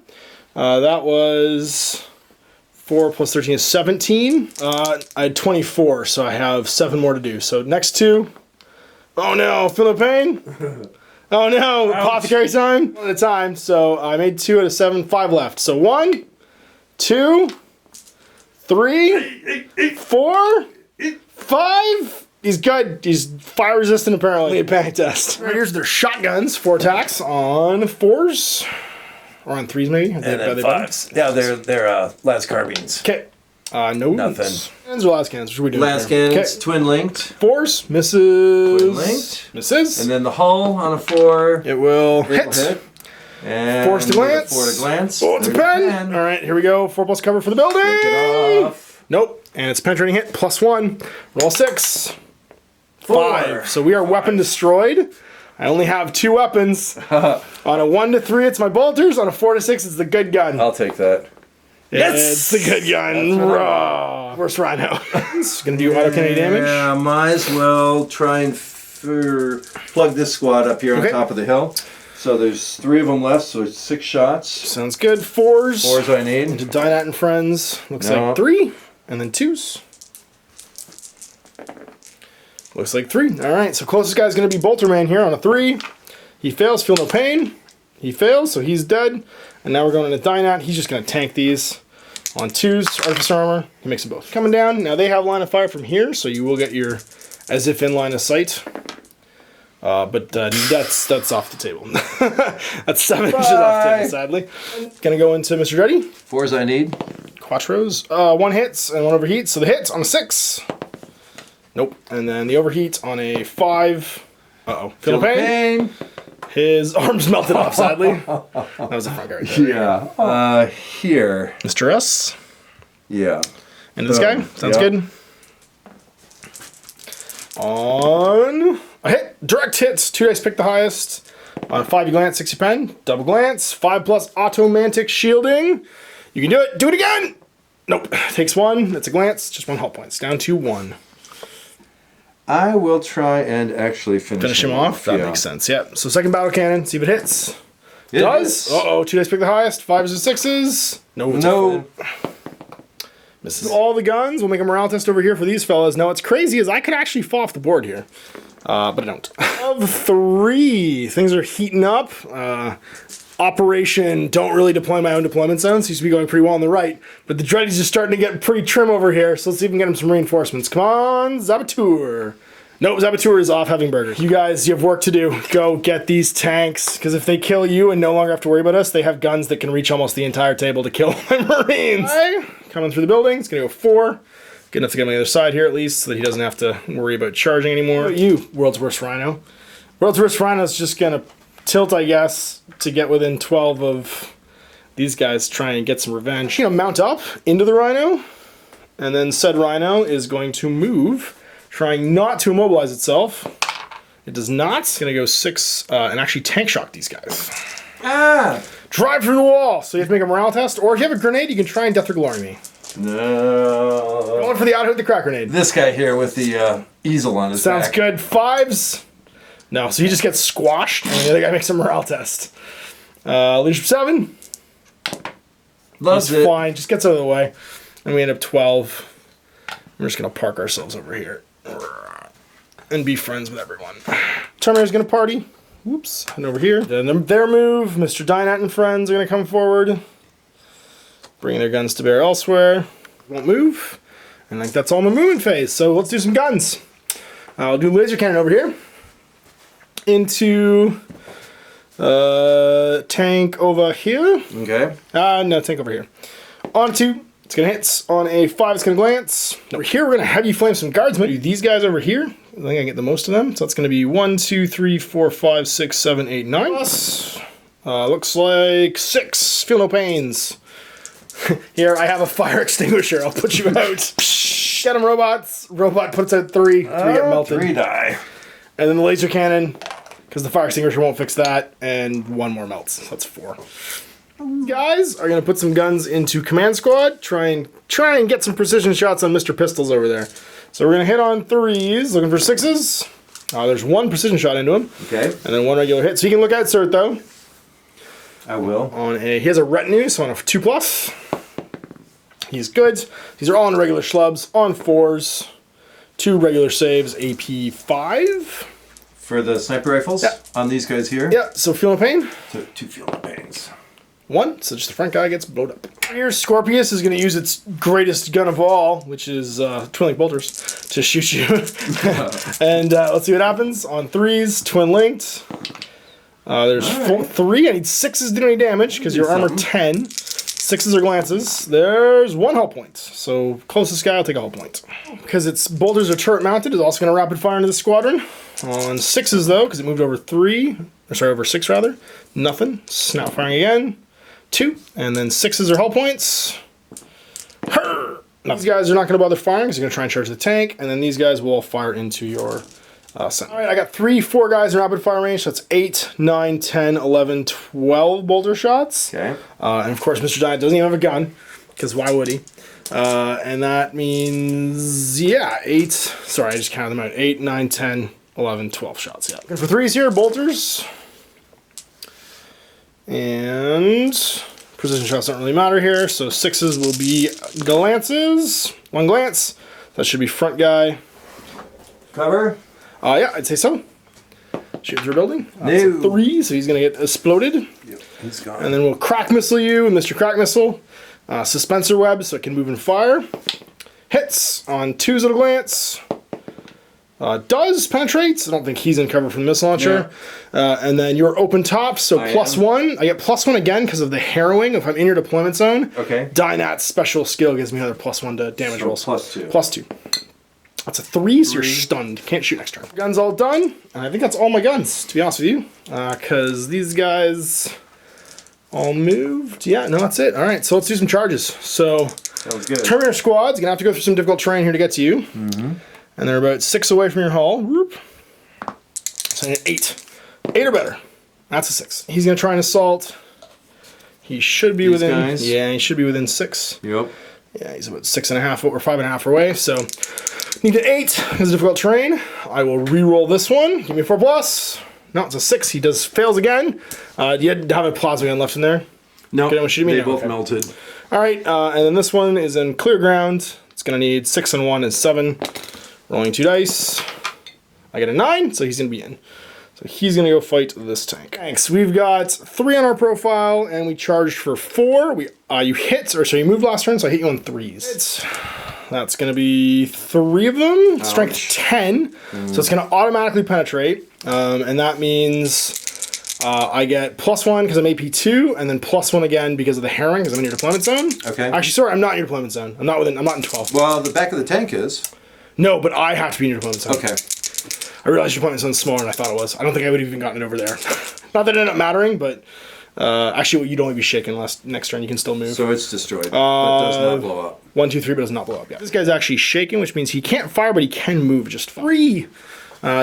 That was 4 plus 13 is 17. I had 24, so I have 7 more to do. So next 2. Oh no, feel no pain. Oh no, apothecary time. 1 at a time. So I made 2 out of 7, 5 left. So 1, 2, 3, 4, 5. He's good. He's fire resistant apparently. Panic test. Right, here's their shotguns. 4 attacks on 4s. Or on 3s maybe? And then 5s. Yeah, they're las carbines. Okay. No. Nothing. Cannons or las cannons? What are we doing? Las cannons, twin linked. 4s, misses. Twin linked. Misses. And then the hull on a 4. It will hit. And 4s to glance. 4 to glance. Oh, it's a pen. All right, here we go. 4 plus cover for the building. Take it off. Nope. And it's penetrating hit. +1. Roll 6. 5. So we are weapon destroyed. I only have 2 weapons. On a 1 to 3, it's my bolters. On a 4 to 6, it's the good gun. I'll take that. Yes! It's the good gun. Raw. Worst rhino. It's going to do auto cannon damage. Yeah, might as well try and plug this squad up here on top of the hill. So there's 3 of them left, so it's 6 shots. Sounds good. 4s. 4s I need. Into Dynat and Friends. Looks like 3. And then 2s. Looks like 3. Alright, so closest guy's going to be Bolterman here on a 3. He fails, feel no pain. He fails, so he's dead. And now we're going into Dynat. He's just going to tank these. On 2s, Artificer Armor. He makes them both. Coming down. Now they have line of fire from here, so you will get your as if in line of sight. But that's off the table. That's 7 inches off the table, sadly. Gonna go into Mr. Dreddy. 4s I need. Quattros. 1 hits and 1 overheats. So the hits on a 6. Nope. And then the overheat on a 5. Uh-oh. Feel no pain. His arms melted off, sadly. That was a front guard. Yeah. Here. Mr. S. Yeah. And this guy. Sounds good. On a hit. Direct hits. 2 dice pick the highest. On a 5 you glance, 6 you pen. Double glance. 5+ automantic shielding. You can do it. Do it again. Nope. Takes 1. That's a glance. Just 1 health points. Down to 1. I will try and actually finish him off. That makes sense. Yep. So second battle cannon. See if it hits. It does. Uh-oh. 2 dice pick the highest. 5s and 6s. No. Misses all the guns. We'll make a morale test over here for these fellas. Now what's crazy is I could actually fall off the board here. But I don't. Of 3. Things are heating up. Operation don't really deploy my own deployment zone. Seems to be going pretty well on the right. But the Dreddy's just starting to get pretty trim over here. So let's see if we can get him some reinforcements. Come on, Zabatur. Nope, Zabatur is off having burgers. You guys, you have work to do. Go get these tanks. Because if they kill you and no longer have to worry about us, they have guns that can reach almost the entire table to kill my Marines. Coming through the building. It's going to go 4. Good enough to get on the other side here at least so that he doesn't have to worry about charging anymore. You, World's Worst Rhino. World's Worst Rhino is just going to tilt, I guess, to get within 12 of these guys, try and get some revenge. You know, mount up into the Rhino, and then said Rhino is going to move, trying not to immobilize itself. It does not. It's going to go 6 and actually tank shock these guys. Drive through the wall. So you have to make a morale test, or if you have a grenade, you can try and Death or Glory me. No. Going for the out-hit the crack grenade. This guy here with the easel on his back. Sounds good. 5s. No, so he just gets squashed, and the other guy makes a morale test. Leadership 7. Loves He's fine, just gets out of the way. And we end up 12. We're just going to park ourselves over here. And be friends with everyone. Terminator's going to party. Whoops. And over here. Then their move. Mr. Dynat and friends are going to come forward. Bringing their guns to bear elsewhere. Won't move. And like that's all my movement phase. So let's do some guns. I'll do laser cannon over here. Into tank over here. Okay. No, tank over here. On 2, it's gonna hit. On a 5, it's gonna glance. Over here, we're gonna heavy flame some guardsmen. These guys over here, I think I get the most of them. So that's gonna be 1, 2, 3, 4, 5, 6, 7, 8, 9. Plus, looks like 6. Feel no pains. Here, I have a fire extinguisher. I'll put you out. Get them, robots. Robot puts out 3. 3 get melted. 3 die. And then the laser cannon, because the fire extinguisher won't fix that, and 1 more melts. So that's 4. Guys are gonna put some guns into command squad. Try and get some precision shots on Mr. Pistols over there. So we're gonna hit on 3s, looking for 6s. There's 1 precision shot into him. Okay. And then 1 regular hit. So you can look at Cert though. I will. He has a retinue, so on a 2+. He's good. These are all on regular schlubs. On 4s. 2 regular saves, AP 5. For the sniper rifles? Yeah. On these guys here? Yeah, so feel no pain. So 2 feel no pains. 1, so just the front guy gets blowed up. Here, Scorpius is going to use its greatest gun of all, which is twin link bolters, to shoot you. And let's see what happens. On 3s, twin linked. There's 3. I need 6s to do any damage, because your armor 10. 6s are glances. There's 1 hull point. So closest guy, I'll take a hull point. Because its bolters are turret mounted, it's also going to rapid fire into the squadron. On 6s though, because it moved over 3, or sorry, over 6 rather. Nothing. Snap firing again. 2, and then 6s are hull points. These guys are not going to bother firing because they're going to try and charge the tank, and then these guys will fire into your center. All right, I got 3, 4 guys in rapid fire range. So that's 8, 9, 10, 11, 12 bolter shots. Okay. And of course, Mr. Giant doesn't even have a gun because why would he? And that means, yeah, 8. Sorry, I just counted them out. 8, 9, 10, 11, 12 shots. Yeah. Looking for 3s here, bolters. And precision shots don't really matter here, so 6s will be glances. 1 glance. That should be front guy. Cover? Yeah, I'd say so. Shoot through a building. No. That's a 3, so he's going to get exploded. Yep, he's gone. And then we'll crack missile you, Mr. Crack Missile. Suspensor web, so it can move and fire. Hits on 2s at a glance. Does penetrates. I don't think he's in cover from the missile launcher. Yeah. And then you're open top, so +1. I get +1 again because of the harrowing if I'm in your deployment zone. Okay. Dynat's special skill gives me another +1 to damage rolls. +2. +2. That's a 3, so you're stunned. Can't shoot next turn. Gun's all done, and I think that's all my guns, to be honest with you. Because these guys all moved. Yeah, no, that's it. All right, so let's do some charges. So, sounds good. Terminator squad's gonna have to go through some difficult terrain here to get to you. Mm-hmm. And they're about 6 away from your hull. Whoop. So I need 8. 8 or better. That's a 6. He's gonna try and assault. He should be within. Guys? Yeah, he should be within 6. Yep. Yeah, he's about 6.5 or 5.5 away. So need an 8 because difficult terrain. I will re-roll this one. Give me a 4+. No, it's a 6. He fails again. Do you have a plasma gun left in there? No, they both okay. melted. All right, and then this one is in clear ground. It's gonna need 6 and 1 and 7. Rolling 2 dice. I get a 9, so he's gonna be in. So he's gonna go fight this tank. Thanks. We've got 3 on our profile, and we charged for 4. You hit, or so you moved last turn, so I hit you on 3s. That's gonna be 3 of them. Ouch. Strength 10, so it's gonna automatically penetrate, and that means I get +1 because I'm AP2, and then +1 again because of the harrowing because I'm in your deployment zone. Okay. Actually, sorry, I'm not in your deployment zone. I'm not in 12. Well, the back of the tank is. No, but I have to be in your deployment zone. Okay. I realized your deployment zone's smaller than I thought it was. I don't think I would have even gotten it over there. Not that it ended up mattering, but actually you'd only be shaken next turn. You can still move. So it's destroyed, but does not blow up. 1, 2, 3, but does not blow up. Yeah. This guy's actually shaken, which means he can't fire, but he can move just fine. 3.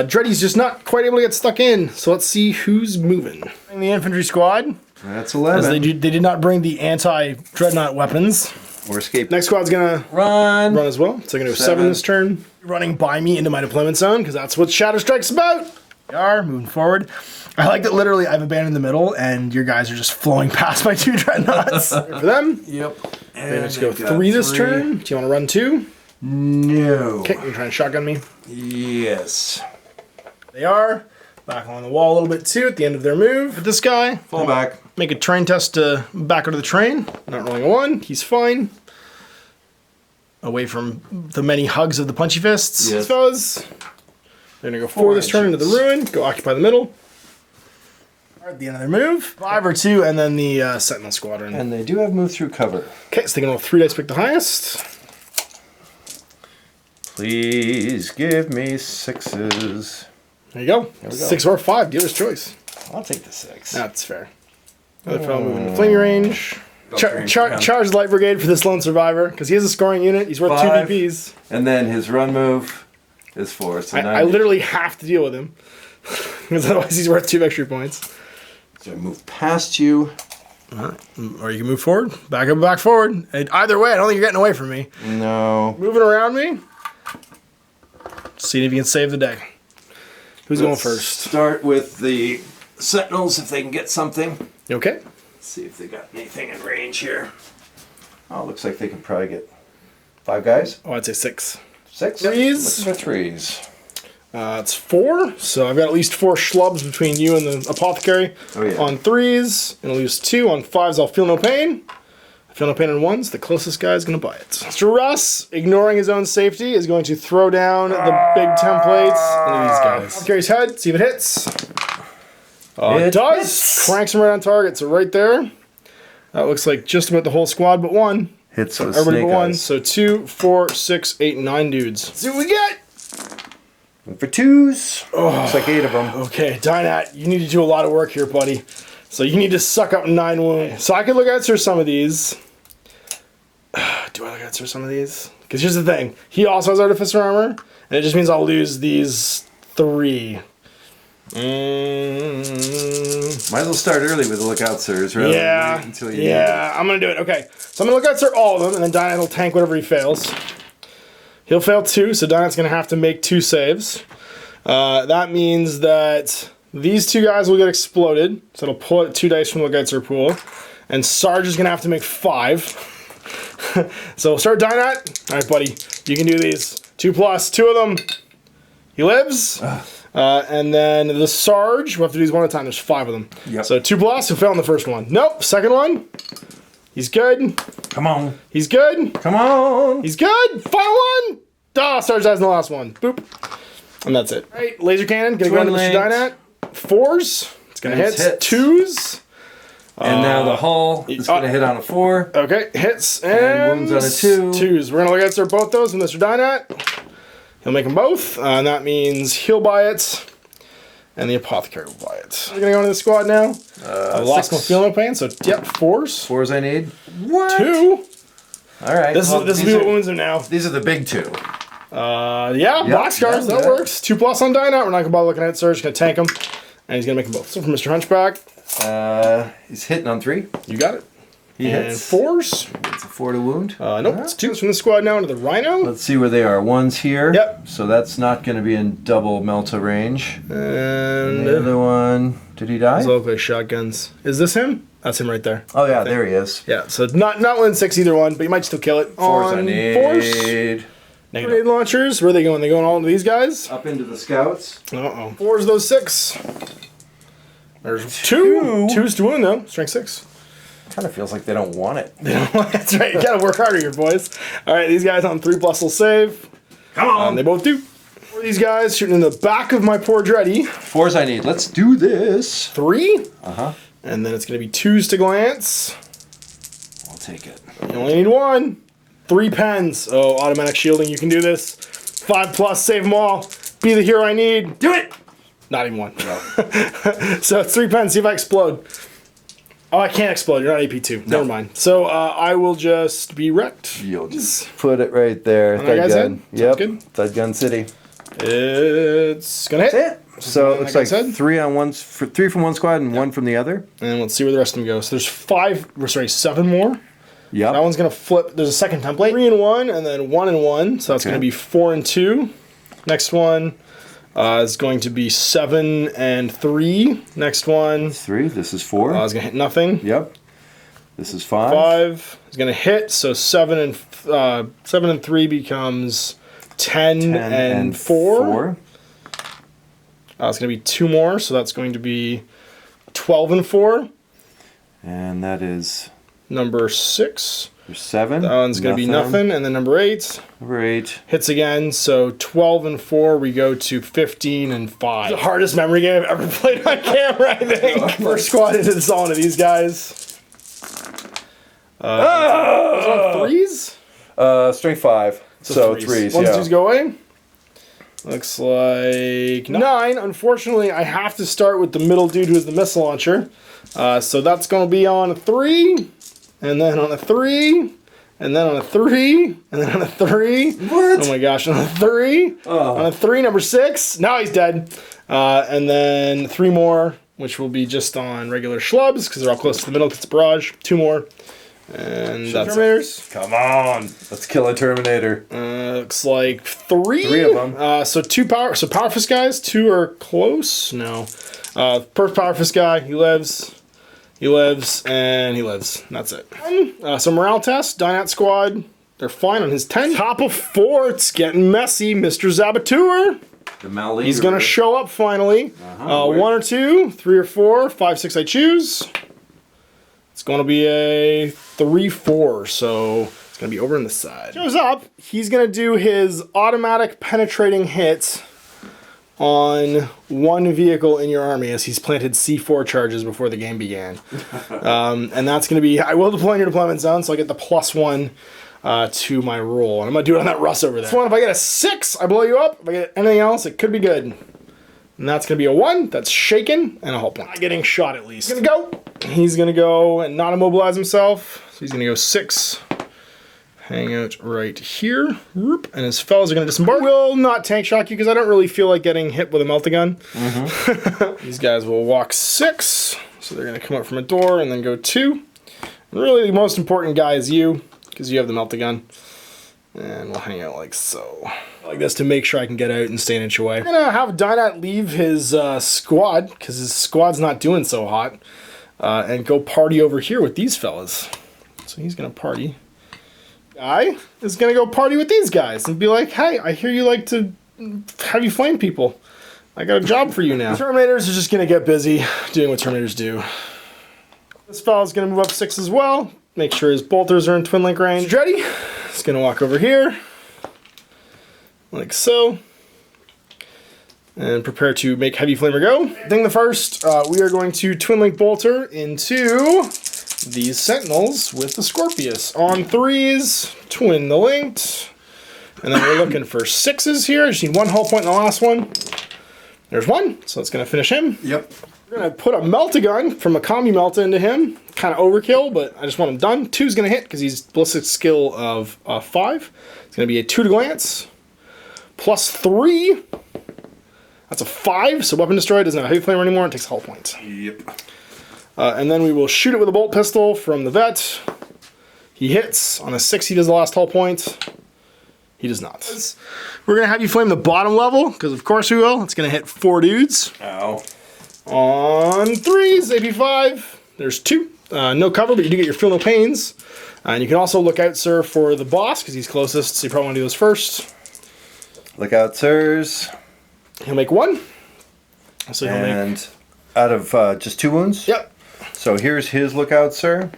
Dreddy's just not quite able to get stuck in. So let's see who's moving. The infantry squad. That's 11. As they did not bring the anti-dreadnought weapons. Or escape. Next squad's gonna run as well. So I'm gonna go 7 this turn. Running by me into my deployment zone, because that's what Shatter-Strike's about. We are moving forward. I like that literally I've abandoned the middle, and your guys are just flowing past my 2 dreadnoughts. For them. Yep. And let's go 3 this turn. Do you want to run 2? No. Okay, you're trying to shotgun me? Yes. They are. Back on the wall a little bit too at the end of their move. But this guy. Fall back. Make a train test to back out of the train. Not rolling a 1. He's fine. Away from the many hugs of the punchy fists. Yes. Fellas. They're going to go 4 this turn into the ruin. Go occupy the middle. At the end of their move. 5 or 2, and then the Sentinel Squadron. And they do have move through cover. Okay, so they can roll 3 dice, pick the highest. Please give me 6s. There you go. 6 or 5, dealer's choice. I'll take the 6. That's fair. Another fellow moving to flaming range. Charge the Light Brigade for this lone survivor, because he has a scoring unit. He's worth 5, 2 VPs. And then his run move is 4. So I literally have to deal with him, because otherwise he's worth 2 victory points. So I move past you. Or you can move forward, back up, back forward. Either way, I don't think you're getting away from me. No. Moving around me. Seeing if you can save the day. Who's going first? Start with the Sentinels if they can get something. You okay? See if they got anything in range here. Oh, looks like they can probably get 5 guys. Oh, I'd say 6. 6? 3s? Look for 3s. It's 4, so I've got at least 4 schlubs between you and the apothecary. Oh, yeah. On 3s, and I'll lose 2. On 5s, I'll feel no pain. I feel no pain on 1s. The closest guy is going to buy it. Mr. Russ, ignoring his own safety, is going to throw down the big templates into these guys. Apothecary's head, see if it hits. It does. Hits. Cranks him right on target, so right there. That looks like just about the whole squad but 1. Hits with everybody snake but 1. eyes. So 2, 4, 6, 8, 9 dudes. Let's see what we get. And for 2s. Oh. Looks like 8 of them. Okay, Dynat, you need to do a lot of work here, buddy. So you need to suck up 9 wounds. So I can look at some of these. Do I look at some of these? Because here's the thing. He also has Artificer Armor, and it just means I'll lose these 3. Might as well start early with the Lookout Sirs rather than wait until you need it. I'm going to do it. Okay, so I'm going to Lookout Sir all of them, and then Dynat will tank whatever he fails. He'll fail 2, so Dynat's going to have to make 2 saves. That means that These two guys will get exploded, so it'll pull out 2 dice from the Geitzer pool. And Sarge is going to have to make 5. So we'll start Dynat. All right, buddy, you can do these. 2+, 2 of them. He lives. And then the Sarge, we'll have to do these one at a time. There's 5 of them. Yep. So 2+, he'll fail on the first one. Nope, second one. He's good. Come on. He's good. Come on. He's good. Final one. Sarge dies in the last one. Boop. And that's it. All right, laser cannon. Gonna go into Mr. Dynat. 4s. It's gonna hit. 2s. And now the hull is gonna hit on a 4. Okay, hits and wounds on a 2. 2s. We're gonna look at both those with Mr. Dynat. He'll make them both. And that means he'll buy it. And the apothecary will buy it. We're gonna go into the squad now. I've lost my feeling of pain, so yep, 4s. 4s I need. What? 2. All right. This will be what wounds him now. These are the big 2. Yeah, boxcars, that works. 2+ on Dynat. We're not gonna bother looking at Surge. Gonna tank him, and he's gonna make them both. So for Mr. Hunchback, he's hitting on 3. you got it. He and hits. 4s. It's a 4 to wound. Nope, it's 2s from the squad now into the Rhino. Let's see where they are. 1's here. Yep. So that's not going to be in double Melta range. And the other one, did he die? those look like shotguns. Is this him? That's him right there. Oh yeah, there he is. Yeah, so not 1-6 either one, but you might still kill it. 4s I need. 4s. Grenade launchers, where are they going? They going all into these guys? Up into the scouts. 4s, those 6. There's 2. 2s to wound though. Strength 6. Kind of feels like they don't want it. That's right. You gotta work harder here, boys. All right, these guys on 3+ will save. Come on. They both do. For these guys shooting in the back of my poor Dreddy. 4s I need. Let's do this. 3. And then it's gonna be 2s to glance. I'll take it. You only need 1. 3 pens. Oh, automatic shielding. You can do this. 5+, save them all. Be the hero I need. Do it. Not even 1. No. So it's 3 pens. See if I explode. Oh, I can't explode. You're not AP2. No. Never mind. So I will just be wrecked. You'll just put it right there. Thud gun. Yep. Thud gun city. It's gonna hit. That's it. So it looks like 3 on one, 3 from one squad and 1 from the other. And let's see where the rest of them go. So there's 7 more. Yeah. That one's gonna flip. There's a second template. 3 and 1, and then 1 and 1. So that's gonna be 4 and 2. Next one is going to be 7 and 3. Next one. 3. This is 4. It's gonna hit nothing. Yep. This is 5. 5 is gonna hit. So 7 and 3 becomes 10 and 4. It's gonna be 2 more. So that's going to be 12 and 4. And that is number 6. There's 7. That one's going to be nothing. And then number 8. Number 8. Hits again. So 12 and 4, we go to 15 and 5. It's the hardest memory game I've ever played on camera, I think. First squad into this all into these guys. Those on 3s? Strength 5. So 3s, 1s, 2s go away. Looks like 9. Unfortunately, I have to start with the middle dude who is the missile launcher. So that's going to be on a 3. And then on a 3, and then on a 3, and then on a 3. What? Oh my gosh, on a 3. On a 3, number 6. Now he's dead. And then 3 more, which will be just on regular schlubs, because they're all close to the middle, because it's a barrage. 2 more. And that's Terminators. Come on. Let's kill a Terminator. Looks like 3. 3 of them. So Power Fist guys. 2 are close. No. First Power Fist guy, he lives. He lives, and he lives. And that's it. So morale test, Dynat squad, they're fine on his 10. Top of 4, it's getting messy. Mr. Zabateur. He's going to show up finally. 1 or 2, 3 or 4, 5, 6 I choose. It's going to be a 3-4, so it's going to be over on the side. Shows up, he's going to do his automatic penetrating hit on 1 vehicle in your army as he's planted C4 charges before the game began. And that's going to be, I will deploy in your deployment zone, so I get the +1 to my roll. And I'm going to do it on that Russ over there. This one, if I get a 6, I blow you up. If I get anything else, it could be good. And that's going to be a 1, that's shaken, and a hull point. Not getting shot at least. He's going to go. He's going to go and not immobilize himself. So he's going to go 6. Hang out right here. And his fellas are going to disembark. Will not tank shock you because I don't really feel like getting hit with a melta-gun. These guys will walk 6. So they're going to come up from a door and then go 2. And really the most important guy is you because you have the melta-gun. And we'll hang out like so. Like this to make sure I can get out and stay an inch away. I'm gonna have Dynat leave his squad, because his squad's not doing so hot, and go party over here with these fellas. So he's gonna party. Guy is gonna go party with these guys and be like, hey, I hear you like to have you flame people. I got a job for you now. The Terminators are just gonna get busy doing what Terminators do. This fella's gonna move up 6 as well. Make sure his bolters are in twin link range. He's ready. He's gonna walk over here, like so, and prepare to make Heavy Flamer go. Thing the first, we are going to twin link bolter into these Sentinels with the Scorpius. On 3s, twin the linked, and then we're looking for 6s here. Just need 1 hull point in the last one. There's 1, so it's gonna finish him. Yep. We're gonna put a Melta-Gun from a Combi Melta into him. Kind of overkill, but I just want him done. 2's gonna hit because he's ballistic skill of 5. It's gonna be a 2 to glance. Plus 3. That's a 5, so weapon destroy doesn't have a heavy flamer anymore and takes a hull point. Yep. And then we will shoot it with a bolt pistol from the vet. He hits. On a 6, he does the last hull point. He does not. We're gonna have you flame the bottom level, because of course we will. It's gonna hit 4 dudes. Ow. On 3s, AP5, there's 2. No cover, but you do get your Feel No Pains. And you can also look out, sir, for the boss, because he's closest, so you probably want to do those first. Look out, sirs. He'll make 1. So he'll And out of just 2 wounds? Yep. So here's his lookout, sir.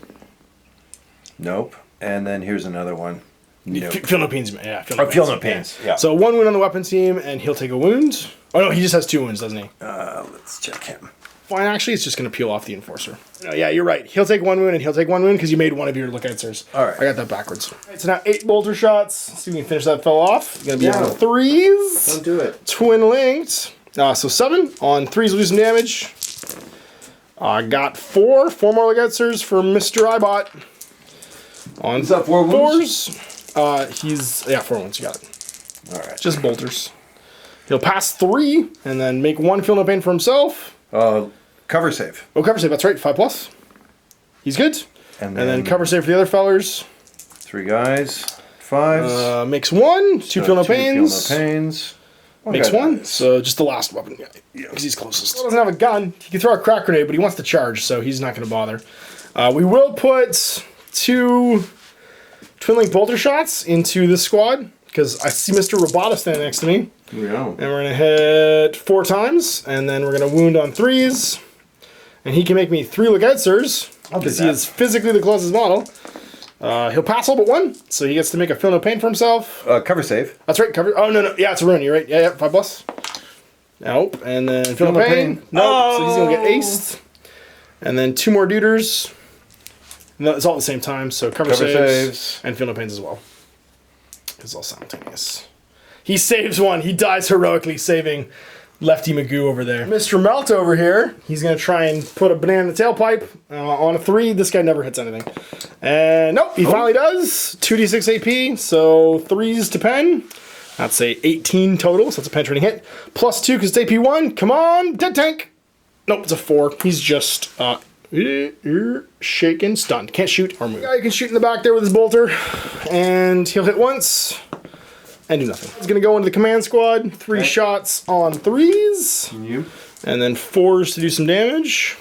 Nope. And then here's another one. Nope. Feel No Pains, yeah. Feel No Pains, yeah. So 1 wound on the weapon team, and he'll take a wound. Oh no, he just has 2 wounds, doesn't he? Let's check him. Fine, actually, it's just going to peel off the Enforcer. No, yeah, you're right. He'll take 1 wound, and he'll take 1 wound, because you made one of your lookout, sirs. Alright. I got that backwards. Alright, so now 8 bolter shots. Let's see if we can finish that fella off. Going to be on 3s. Don't do it. Twin linked. So 7. On 3s, we'll do some damage. I got 4. 4 more lookout, for Mr. Ibot. On Is that 4 wounds? 4s. He's, yeah, 4 wounds. You got it. Alright. Just bolters. He'll pass 3, and then make 1 Feel No Pain for himself. Cover save. Oh, cover save, that's right, 5+. He's good. And then cover save for the other fellers. 3 guys. 5s. Makes 1, 2 Feel No 2 Pains. Feel No Pains. Makes 1, so just the last weapon. Yeah, because he's closest. He doesn't have a gun. He can throw a crack grenade, but he wants to charge, so he's not going to bother. We will put 2 twin link bolter shots into this squad, because I see Mr. Roboto standing next to me. Yeah. And we're going to hit 4 times, and then we're going to wound on 3s. And he can make me 3 lookout, sirs, because he is physically the closest model. He'll pass all but 1, so he gets to make a Feel No Pain for himself. Cover save. That's right, cover. Oh, no. Yeah, it's a ruin, you're right. Yeah, 5+. Nope. And then Feel No Pain. Nope. So he's going to get aced. And then 2 more duders. No, it's all at the same time, so cover saves. And Feel No Pains as well. It's all simultaneous. He saves 1. He dies heroically saving Lefty Magoo over there. Mr. Melt over here, he's going to try and put a banana in the tailpipe. On a 3, this guy never hits anything. And nope, he finally does. 2d6 AP, so 3s to pen. That's a 18 total, so that's a penetrating hit. Plus 2 because it's AP 1. Come on, dead tank. Nope, it's a 4. He's just shaken, stunned. Can't shoot or move. Guy can shoot in the back there with his bolter. And he'll hit once. And do nothing. He's going to go into the command squad. 3 shots on 3s. And then 4s to do some damage.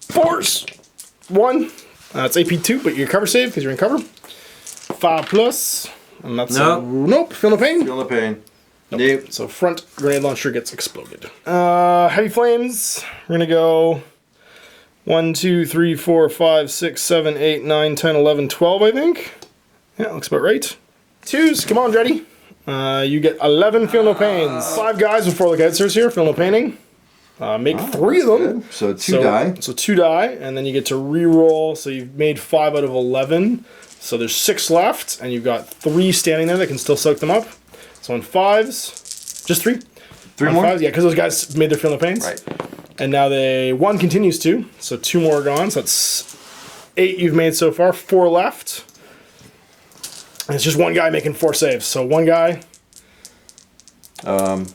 4s. 1. It's AP 2, but you're cover save because you're in cover. 5+. And that's nope. Feel No Pain. Feel No Pain. Nope. So front grenade launcher gets exploded. Heavy flames. We're going to go 1, 2, 3, 4, 5, 6, 7, 8, 9, 10, 11, 12, I think. Yeah, looks about right. 2s, come on, Dreddy. You get 11 Feel No Pains. 5 guys with 4 lookouts here, Feel No Paining. Make 3 of them. Good. So 2 die. So 2 die, and then you get to re-roll. So you've made 5 out of 11. So there's 6 left, and you've got 3 standing there that can still soak them up. So on 5s, just 3. 3 more? 5s, yeah, because those guys made their Feel No Pains. Right. And now 1 continues to, so 2 more are gone. So that's 8 you've made so far, 4 left. And it's just 1 guy making 4 saves. So 1 guy. 1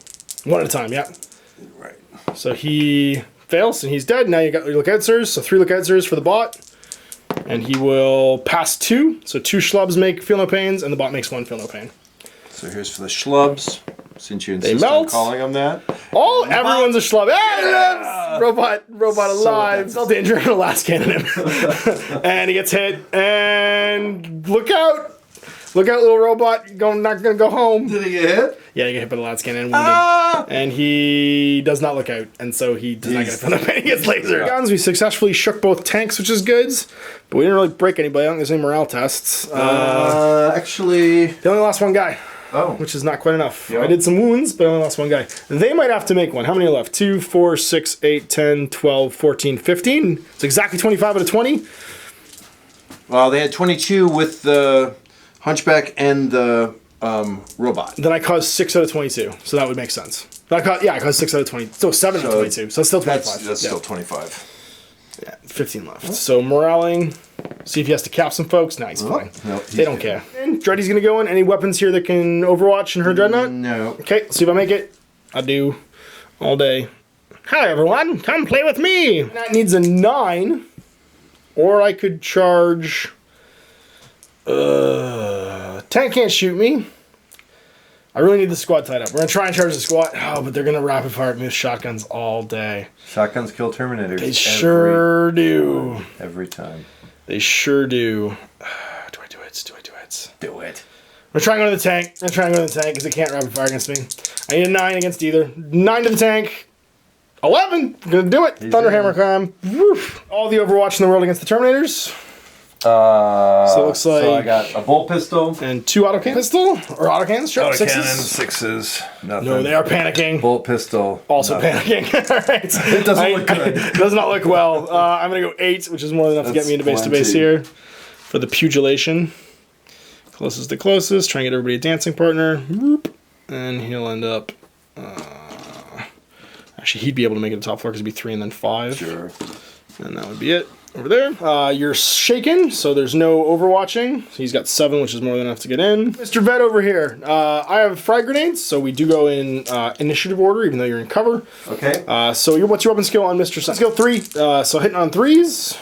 at a time, yeah. Right. So he fails and he's dead. Now you got your lookout sirs. So 3 lookout sirs for the bot. And he will pass 2. So 2 schlubs make feel no pains, and the bot makes 1 feel no pain. So here's for the schlubs, since you insist melt. on calling them that. Oh, everyone's a schlub. Yeah! Robot alive. Still danger in the last cannon. And he gets hit. And look out. Look out, little robot. Not gonna go home. Did he get hit? Yeah, he got hit by the last cannon. And he does not look out. And so he does not get a pain. He gets laser guns. We successfully shook both tanks, which is good. But we didn't really break anybody. I don't think there's any morale tests. Actually... They only lost 1 guy. Oh. Which is not quite enough. Yep. I did some wounds, but I only lost 1 guy. They might have to make 1. How many are left? 2, 4, 6, 8, 10, 12, 14, 15. It's exactly 25 out of 20. Well, they had 22 with the Hunchback and the robot. Then I caused 6 out of 22. So that would make sense. I caused 6 out of 20. So 7 out of 22. So it's still 25. That's still 25. Yeah, 15 left. So moraling. See if he has to cap some folks. Nah, he's fine. No, they don't care. And Dreddy's gonna go in. Any weapons here that can Overwatch in her Dreadnought? No. Okay, let's see if I make it. I do. All day. Hi everyone, come play with me. That needs a 9. Or I could charge... Tank can't shoot me. I really need the squad tied up. We're gonna try and charge the squad. Oh, but they're gonna rapid fire at me with shotguns all day. Shotguns kill Terminators. They sure do. Every time. They sure do. Do I do it? Do I do it? Do it. We're trying to go to the tank. I'm trying to go to the tank because they can't rapid fire against me. I need a 9 against either. 9 to the tank. 11. I'm gonna do it. Thunderhammer climb. Woof. All the Overwatch in the world against the Terminators. So it looks like... So I got a bolt pistol. And 2 autocan pistol? Or autocannons? Sure. Autocannon, 6s. Nothing. No, they are panicking. Bolt pistol. Also nothing. panicking. All right. It doesn't look good. It does not look well. I'm going to go 8, which is more than enough to get me into base to base here. For the pugilation. Closest to closest. Try and get everybody a dancing partner. Whoop. And he'll end up... actually, he'd be able to make it to top floor because it'd be 3 and then 5. Sure. And that would be it. Over there. You're shaken, so there's no overwatching. So he's got 7, which is more than enough to get in. Mr. Vet over here. I have frag grenades, so we do go in initiative order, even though you're in cover. Okay. So what's your weapon skill on Mr. Skill 3. So hitting on 3s.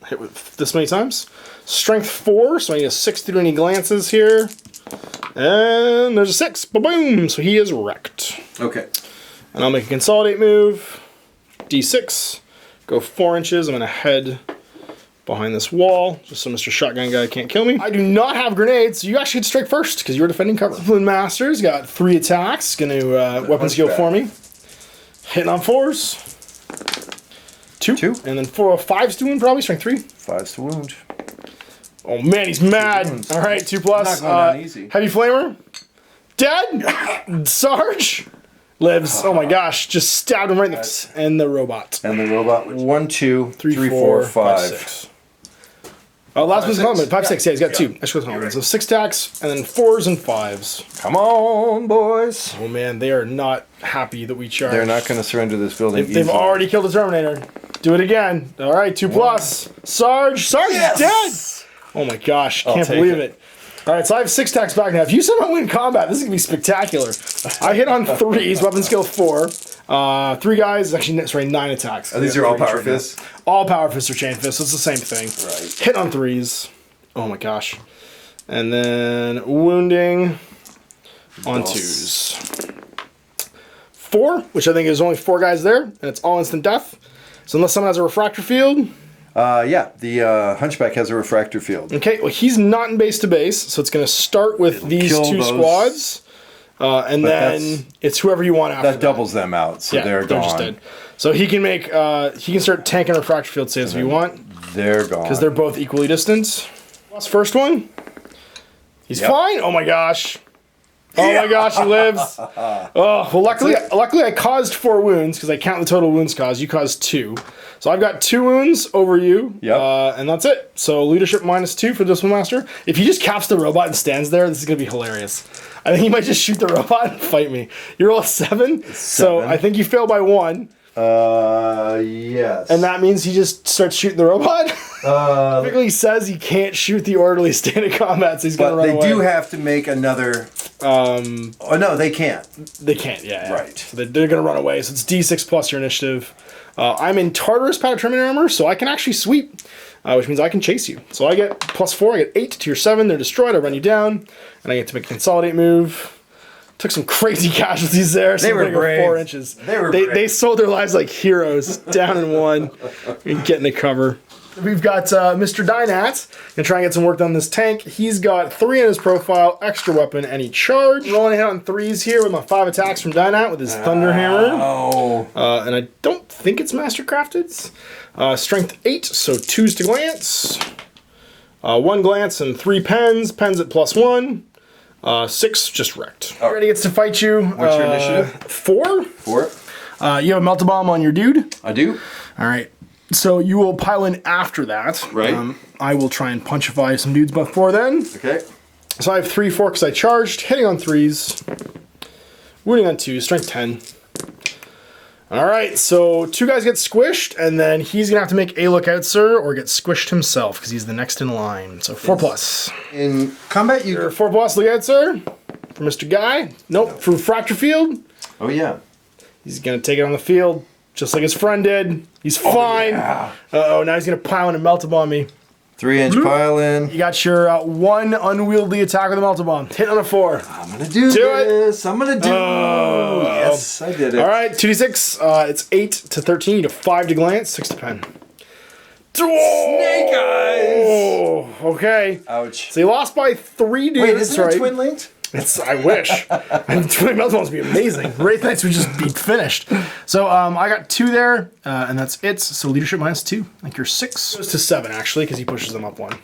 Hit with this many times. Strength 4, so I need a 6 to do any glances here. And there's a 6. Ba-boom! So he is wrecked. Okay. And I'll make a consolidate move. D6. Go 4 inches. I'm going to head behind this wall, just so Mr. Shotgun Guy can't kill me. I do not have grenades, so you actually get to strike first, because you're defending cover. Discipline Master's got 3 attacks. Going to weapon skill for me. Hitting on 4s. 2. And then 4 5s to wound, probably. Strength 3. 5s to wound. Oh man, he's mad. All right, 2+. Not going down easy. Heavy Flamer. Dead. Sarge. Lives. Oh my gosh, just stabbed him right in the... And the robot. And the robot. 1, 2, 3, 4, 5. 6. Oh, last one's element. 5, 6. Yeah, he's got 2. Extra right. So 6 attacks, and then 4s and 5s. Come on, boys. Oh man, they are not happy that we charged. They're not going to surrender this building. They've already killed the Terminator. Do it again. All right, 2+. Sarge. Sarge is dead. Oh my gosh, can't believe it. All right, so I have 6 attacks back now. If you somehow win combat, this is going to be spectacular. I hit on 3s, weapon skill 4. 3 guys, actually, sorry, 9 attacks. These are all power fists? All power fists or chain fists, so it's the same thing. Right. Hit on 3s. Oh my gosh. And then wounding on 2s. 4, which I think is only 4 guys there, and it's all instant death. So unless someone has a refractor field... yeah, the Hunchback has a refractor field. Okay, well, he's not in base to base, so it's going to start with these 2 squads, and then it's whoever you want after that. doubles them out, so they're gone. Just dead. So he can make, he can start tanking refractor field saves if you want. They're gone. Because they're both equally distant. First one. He's fine. Oh my gosh. Oh my gosh, he lives. Oh, well, luckily I caused 4 wounds because I count the total wounds caused. You caused 2. So I've got 2 wounds over you, and that's it. So leadership -2 for Discipline Master. If he just caps the robot and stands there, this is going to be hilarious. I think he might just shoot the robot and fight me. You roll a 7, so I think you fail by 1. Yes. And that means he just starts shooting the robot? Typically says he can't shoot the orderly standing combat, so he's going to run away. But they do have to make another... oh, no, they can't. They can't, yeah. Right. So they're going to run away, so it's D6 plus your initiative. I'm in Tartarus Patronymian armor, so I can actually sweep, which means I can chase you. So I get +4, I get 8 to your 7, they're destroyed, I run you down, and I get to make a consolidate move. Took some crazy casualties there. They were brave. 4 inches. They sold their lives like heroes, down in 1, and getting the cover. We've got Mr. Dynat. Gonna try and get some work done on this tank. He's got 3 in his profile, extra weapon, any charge. Rolling a hit on 3s here with my 5 attacks from Dynat with his Thunder Hammer. And I don't think it's Mastercrafted. Strength 8, so 2s to glance. 1 glance and 3 pens. Pens at +1. 6 just wrecked. Already gets to fight you. What's your initiative? 4. 4. You have a Melt a Bomb on your dude. I do. All right. So you will pile in after that. Right. I will try and punchify some dudes before then. Okay. So I have 3 forks I charged, hitting on 3s, wounding on 2s, strength 10. All right, so 2 guys get squished, and then he's gonna have to make a lookout, sir, or get squished himself because he's the next in line. So 4+. In combat, You're 4+ lookout, sir, for Mr. Guy. Nope, for Fracture Field. Oh yeah. He's gonna take it on the field, just like his friend did. He's fine. Yeah. Uh-oh, now he's gonna pile in and melt a bomb me. 3-inch pile in. You got your 1 unwieldy attack with a Melt a Bomb. Hit on a 4. I'm gonna do this. I'm gonna do. Yes, I did it. All right, 2d6. It's 8 to 13. You get 5 to glance, 6 to pen. Snake eyes. Oh, okay. Ouch. So you lost by 3 dudes. Wait, isn't right? it twin linked? I wish. Twin Melt Bombs would be amazing. Wraith Knights would just be finished. So I got 2 there, and that's it. So leadership -2. I think you're 6. Goes to 7 actually, because he pushes them up 1.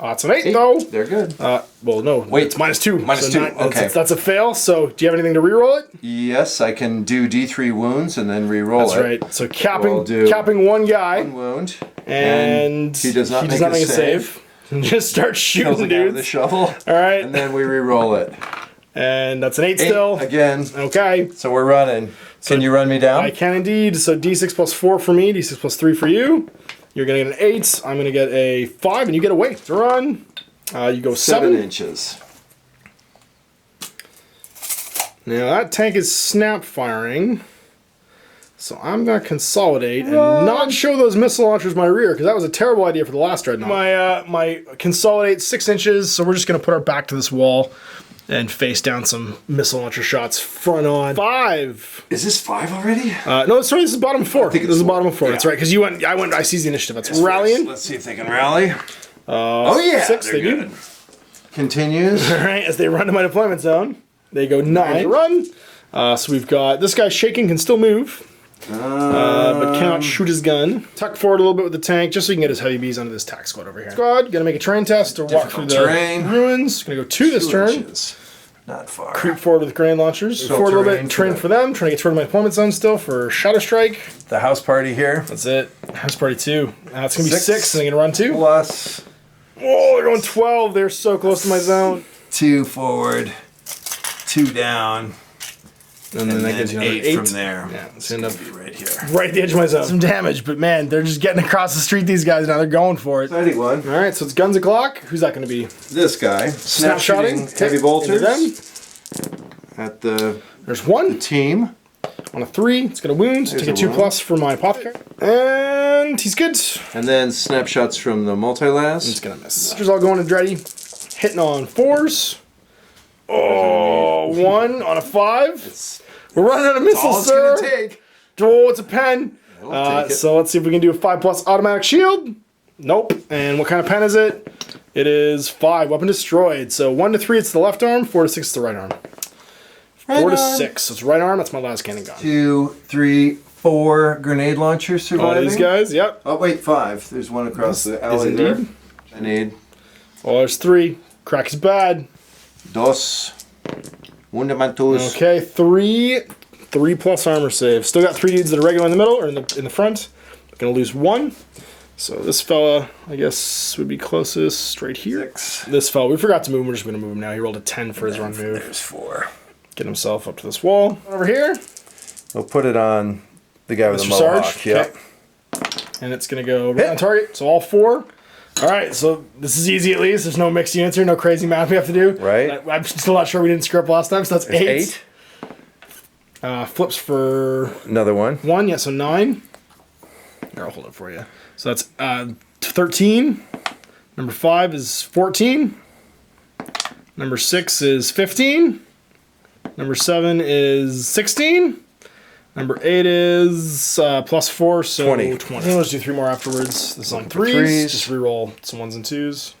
It's an 8 though. They're good. Well, no. Wait, it's -2. -2. Okay. That's a fail. So do you have anything to reroll it? Yes, I can do D3 wounds and then reroll it. That's right. So capping 1 guy. 1 wound. And he does not make a save. Just start shooting Kills dudes. with the shovel. All right. And then we re-roll it. And that's an 8 still. Again. Okay. So we're running. Can you run me down? I can indeed. So D6 +4 for me, D6 +3 for you. You're going to get an 8. I'm going to get a 5, and you get a weight to run. You go 7 inches. Now that tank is snap firing. So I'm going to consolidate and not show those missile launchers my rear, because that was a terrible idea for the last dreadnought. My consolidate 6 inches, so we're just going to put our back to this wall and face down some missile launcher shots front on. 5. Is this 5 already? No, sorry, this is bottom 4. This is the bottom of 4. Yeah. That's right, because I seized the initiative. That's rallying. Let's see if they can rally. Oh yeah, 6, they do. Continues. All right, as they run to my deployment zone, they go 9 to run. So we've got this guy shaking, can still move. But cannot shoot his gun. Tuck forward a little bit with the tank, just so he can get his heavy bees onto this tack squad over here. Squad, gonna make a terrain test to walk through the ruins. Gonna go 2 this turn. Inches. Not far. Creep forward with grenade launchers. Forward a little bit, terrain for them. Trying to get toward my deployment zone still for Shatter-Strike. The house party here. That's it. House party 2. It's gonna be 6, and they're gonna run 2. Plus. Oh, they're going 12. They're so close to my zone. 2 forward, 2 down. And then that gives you another 8 from there. Yeah, it's end up right here. right at the edge of my zone. Some damage, but man, they're just getting across the street, these guys. Now they're going for it. 31. All right, so it's guns o'clock. Who's that going to be? This guy. Snapshotting. Heavy bolters. Them. At the There's 1. team. On a 3, it's going to wound. Take a 2+ for my apothecary. And he's good. And then snapshots from the multi-las. He's going to miss. Soldiers all going to Dreddy. Hitting on 4s. Oh, 1 on a 5. We're running out of missiles, sir. It's gonna take. Oh, it's a pen. Take it. So let's see if we can do a 5+ automatic shield. Nope. And what kind of pen is it? It is 5. Weapon destroyed. So 1 to 3, it's the left arm. 4 to 6, it's the right arm. 4 to 6. So it's right arm. That's my last cannon gun. 2, 3, 4 grenade launchers surviving. All these guys. Yep. Oh wait, 5. There's one across the alley there. Grenade. Oh, there's 3. Crack is bad. Dos. Wundermantus. Okay, 3+ armor save. Still got 3 dudes that are regular in the middle or in the front. Gonna lose 1. So this fella, I guess, would be closest right here. 6. This fella, we forgot to move him. We're just gonna move him now. He rolled a 10 for his run move. There's 4. Get himself up to this wall. Over here. We'll put it on The guy with the Mr. mohawk. Sarge? Yep. Okay. And it's going to go right on target. So all 4. All right, so this is easy at least. There's no mixed units here, no crazy math we have to do. Right. I'm still not sure we didn't screw up last time, so that's 8. 8. Flips for... Another 1. 1, yeah, so 9. Here, I'll hold it for you. So that's 13. Number 5 is 14. Number 6 is 15. Number 7 is 16. Number 8 is plus 4, so 20. 20. Let's do 3 more afterwards. This is on 3s. Just re-roll some 1s and 2s.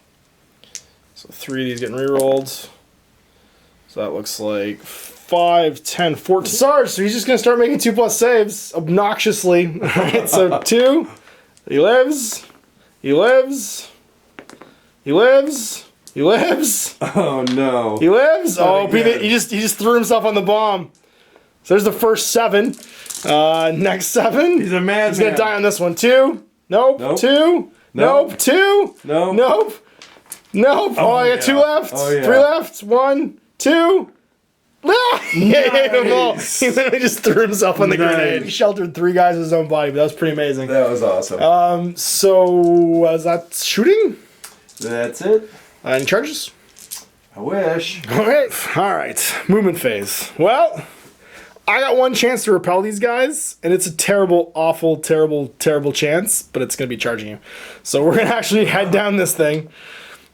So 3 of these getting re-rolled. So that looks like 5, 10, 14. Sarge, so he's just going to start making 2+ saves obnoxiously. All right, so 2. He lives. He lives. He lives. He lives. Oh no. He lives. Oh, he just threw himself on the bomb. So there's the first 7. Next 7. He's a madman. He's gonna die on this one. 2. Nope. Nope. 2. Nope. 2. Nope. Nope. Nope. Oh, I got 2 left. Oh, yeah. 3 left. 1, 2. Ah! He hit them all. He literally just threw himself on the grenade. He sheltered 3 guys with his own body, but that was pretty amazing. That was awesome. So was that shooting? That's it. Any charges? I wish. All right. Movement phase. Well, I got 1 chance to repel these guys, and it's a terrible, awful, terrible, terrible chance, but it's going to be charging you. So we're going to actually head down this thing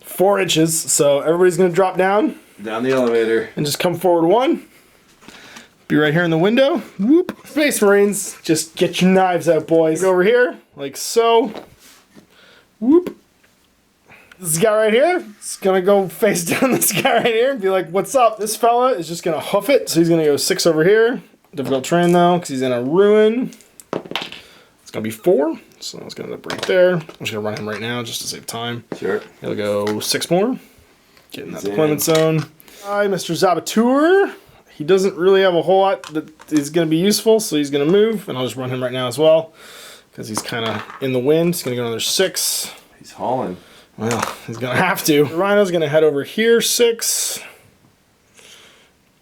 4 inches. So everybody's going to drop down. Down the elevator. And just come forward 1. Be right here in the window. Whoop. Space Marines, just get your knives out, boys. Go over here, like so. Whoop. This guy right here is gonna go face down this guy right here and be like, what's up? This fella is just gonna hoof it. So he's gonna go 6 over here. Difficult terrain though, because he's in a ruin. It's gonna be 4. So it's gonna end up right there. I'm just gonna run him right now just to save time. Sure. He'll go 6 more. Get in that deployment zone. Hi, Mr. Zabateur. He doesn't really have a whole lot that is going to be useful, so he's going to move, and I'll just run him right now as well, because he's kind of in the wind. He's going to go another 6. He's hauling. Well, he's going to have to. The Rhino's going to head over here 6.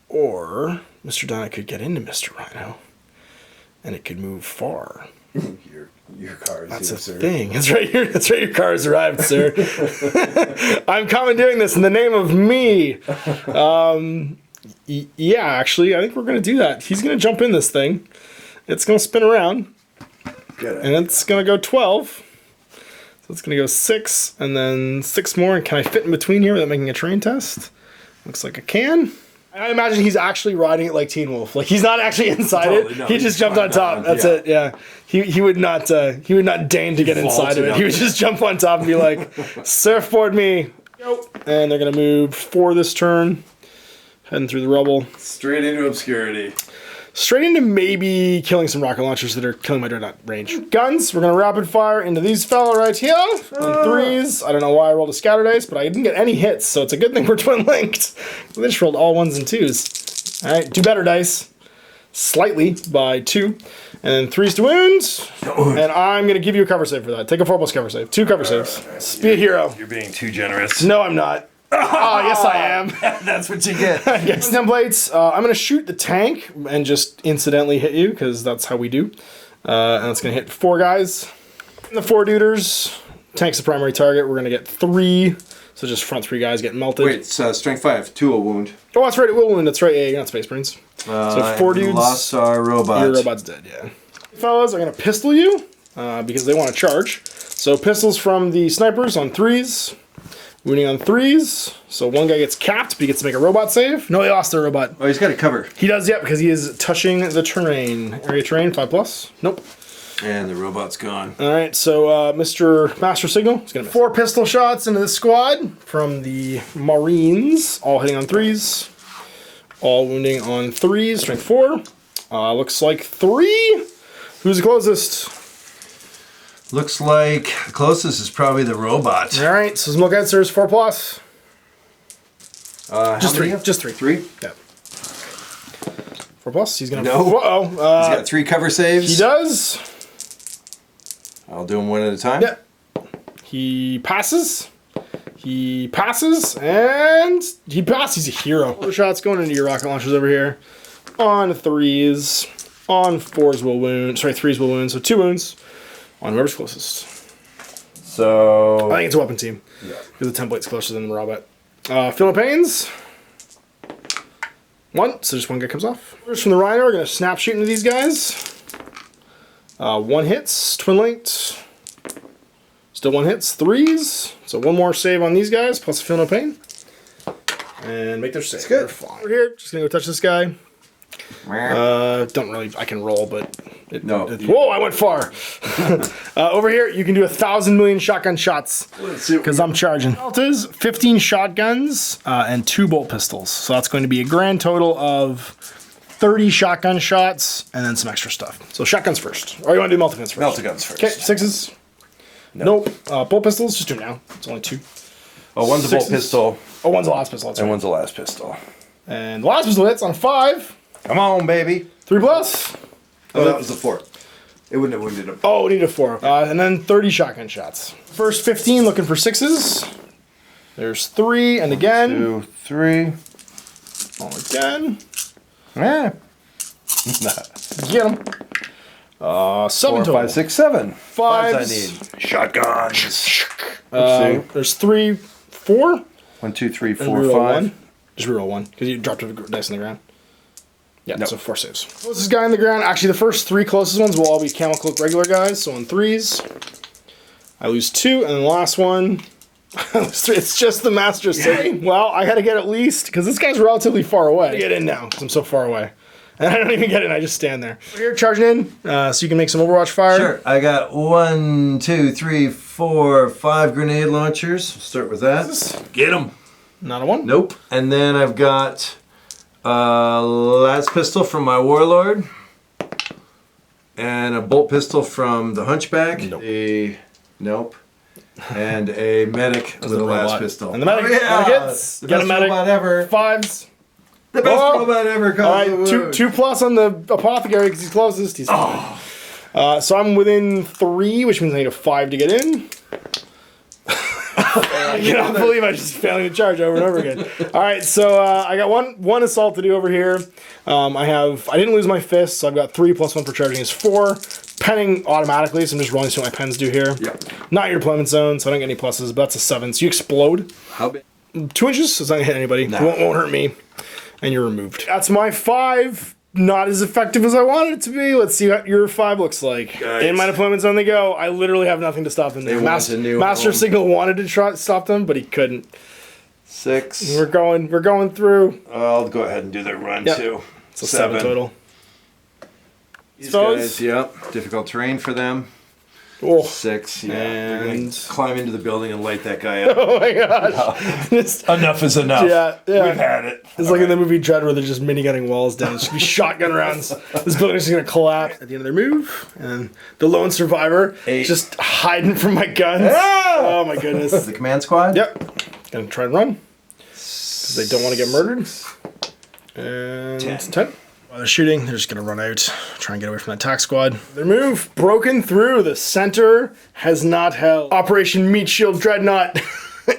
Or Mr. Donna could get into Mr. Rhino, and it could move far. Your car is That's here, a sir. thing. That's right. Your car has arrived, sir. I'm commandeering this in the name of me. Yeah, actually, I think we're going to do that. He's going to jump in this thing. It's going to spin around. And it's going to go 12. So it's going to go 6, and then 6 more. And can I fit in between here without making a terrain test? Looks like I can. I imagine he's actually riding it like Teen Wolf. Like, he's not actually inside it. No, he just jumped on top. That's it. Yeah. He would not deign to get inside of it. He would just jump on top and be like, surfboard me. And they're going to move 4 this turn. Heading through the rubble. Straight into obscurity. Straight into maybe killing some rocket launchers that are killing my dreadnought range. Guns, we're going to rapid fire into these fella right here. On 3s. I don't know why I rolled a scatter dice, but I didn't get any hits, so it's a good thing we're twin linked. They just rolled all 1s and 2s. Alright, do better dice. Slightly by 2. And then 3s to wound. And I'm going to give you a cover save for that. Take a 4+ cover save. 2 cover saves. Be a hero. You're being too generous. No, I'm not. Oh, yes, I am. That's what you get. Yes. Templates. I'm going to shoot the tank and just incidentally hit you, because that's how we do. And it's going to hit 4 guys. And the 4 duders. Tank's the primary target. We're going to get 3. So just front 3 guys getting melted. Wait, so strength 5, 2 a wound. Oh, that's right. It will wound. That's right. Yeah, you're not Space Marines. So 4 dudes. Lost our robot. Your robot's dead, yeah. Fellas are going to pistol you because they want to charge. So pistols from the snipers on 3s. Wounding on 3s, so 1 guy gets capped, but he gets to make a robot save. No, he lost their robot. Oh, he's got a cover. He does, yeah, because he is touching the terrain. Area terrain, 5+. Nope. And the robot's gone. All right, so Mr. Master Signal is going to 4 pistol shots into the squad from the Marines, all hitting on 3s. All wounding on 3s, strength 4. Looks like 3. Who's the closest? Looks like the closest is probably the robot. All right, so Smoke Answers 4+. Just 3. Just 3. 3? Yeah. 4+. He's gonna. No. Uh-oh. He's got 3 cover saves. He does. I'll do them 1 at a time. Yeah. He passes. He passes, and he passes. He's a hero. Shots going into your rocket launchers over here. On 3s. On 4s will wound. Sorry, 3s will wound. So 2 wounds on whoever's closest. So I think it's a weapon team. Yeah. Because the template's closer than the robot. Philippines. 1, so just 1 guy comes off. First from the Rhino, we're going to snap shoot into these guys. 1 hits, twin linked. Still 1 hits, 3s. So 1 more save on these guys, plus a feel no pain. And make their save. That's good. They're fine. Over here, just going to go touch this guy. Don't really, I can roll, but... whoa, I went far. Over here, you can do 1,000 million shotgun shots. Because I'm charging. It is 15 shotguns and 2 bolt pistols. So that's going to be a grand total of 30 shotgun shots and then some extra stuff. So shotguns first. Or you want to do multi-guns first? Multi-guns first. Okay, 6s. Nope. Bolt pistols, just do them now. It's only 2. Oh, one's a bolt pistol. Oh, one's a last pistol. That's and right. one's a last pistol. And the last pistol hits on 5. Come on, baby. 3 plus. Oh, that was the 4. It wouldn't have wounded him. Oh, we need a 4. And then 30 shotgun shots. First 15 looking for 6s. There's 3, and again. 2, 3. Oh, again. Yeah. Get him. 7 4, total. 5, 6, 7. 5s. I need. Shotguns. There's 3, 4. 1, 2, 3, And 4, reroll 5. 1. Just reroll 1, because you dropped a dice on the ground. Yeah, Nope. so 4 saves. Closest guy on the ground. Actually, the first 3 closest ones will all be Camel Cloak regular guys. So on 3s, I lose 2, and then the last one, I lose 3. It's just the Master City. Well, I got to get at least, because this guy's relatively far away. I get in now, because I'm so far away. And I don't even get in, I just stand there. Here, charging in, so you can make some Overwatch fire. Sure. I got 1, 2, 3, 4, 5 grenade launchers. We'll start with that. Get them. Not a 1? Nope. And then I've got last pistol from my Warlord. And a bolt pistol from the Hunchback. Nope. Nope. And a medic with a last pistol. And the medic, medic hits. The Get a best medic. robot ever. 5s. The best robot ever. All right, 2 plus on the apothecary because he's closest. He's fine. So I'm within 3, which means I need a 5 to get in. I cannot believe I just failing to charge over and over again. All right, so I got one assault to do over here. I didn't lose my fist, so I've got 3 plus 1 for charging is 4. Penning automatically, so I'm just rolling to see what my pens do here. Yep. Not your deployment zone, so I don't get any pluses, but that's a 7. So you explode. How big? 2 inches, so it's not gonna hit anybody. Nah. Won't hurt me. And you're removed. That's my 5. Not as effective as I wanted it to be. Let's see what your 5 looks like. Nice. In my deployment zone they go. I literally have nothing to stop them. Master Signal wanted to try to stop them, but he couldn't. 6. We're going through. I'll go ahead and do their run too. So 7 total. These guys, yep. Difficult terrain for them. Oh. 6, yeah. They're going And to climb into the building and light that guy up. oh my gosh. Enough is enough. Yeah. We've had it. It's like in the movie Dread where they're just minigunning walls down. It's gonna be shotgun rounds. This building's just gonna collapse at the end of their move. And the lone survivor 8. just hiding from my guns. Ah! Oh my goodness. The command squad? Yep. Gonna try and run. Because they don't want to get murdered. And 10. While they're shooting, they're just gonna run out. Try and get away from that attack squad. Their move broken through. The center has not held. Operation Meat Shield Dreadnought.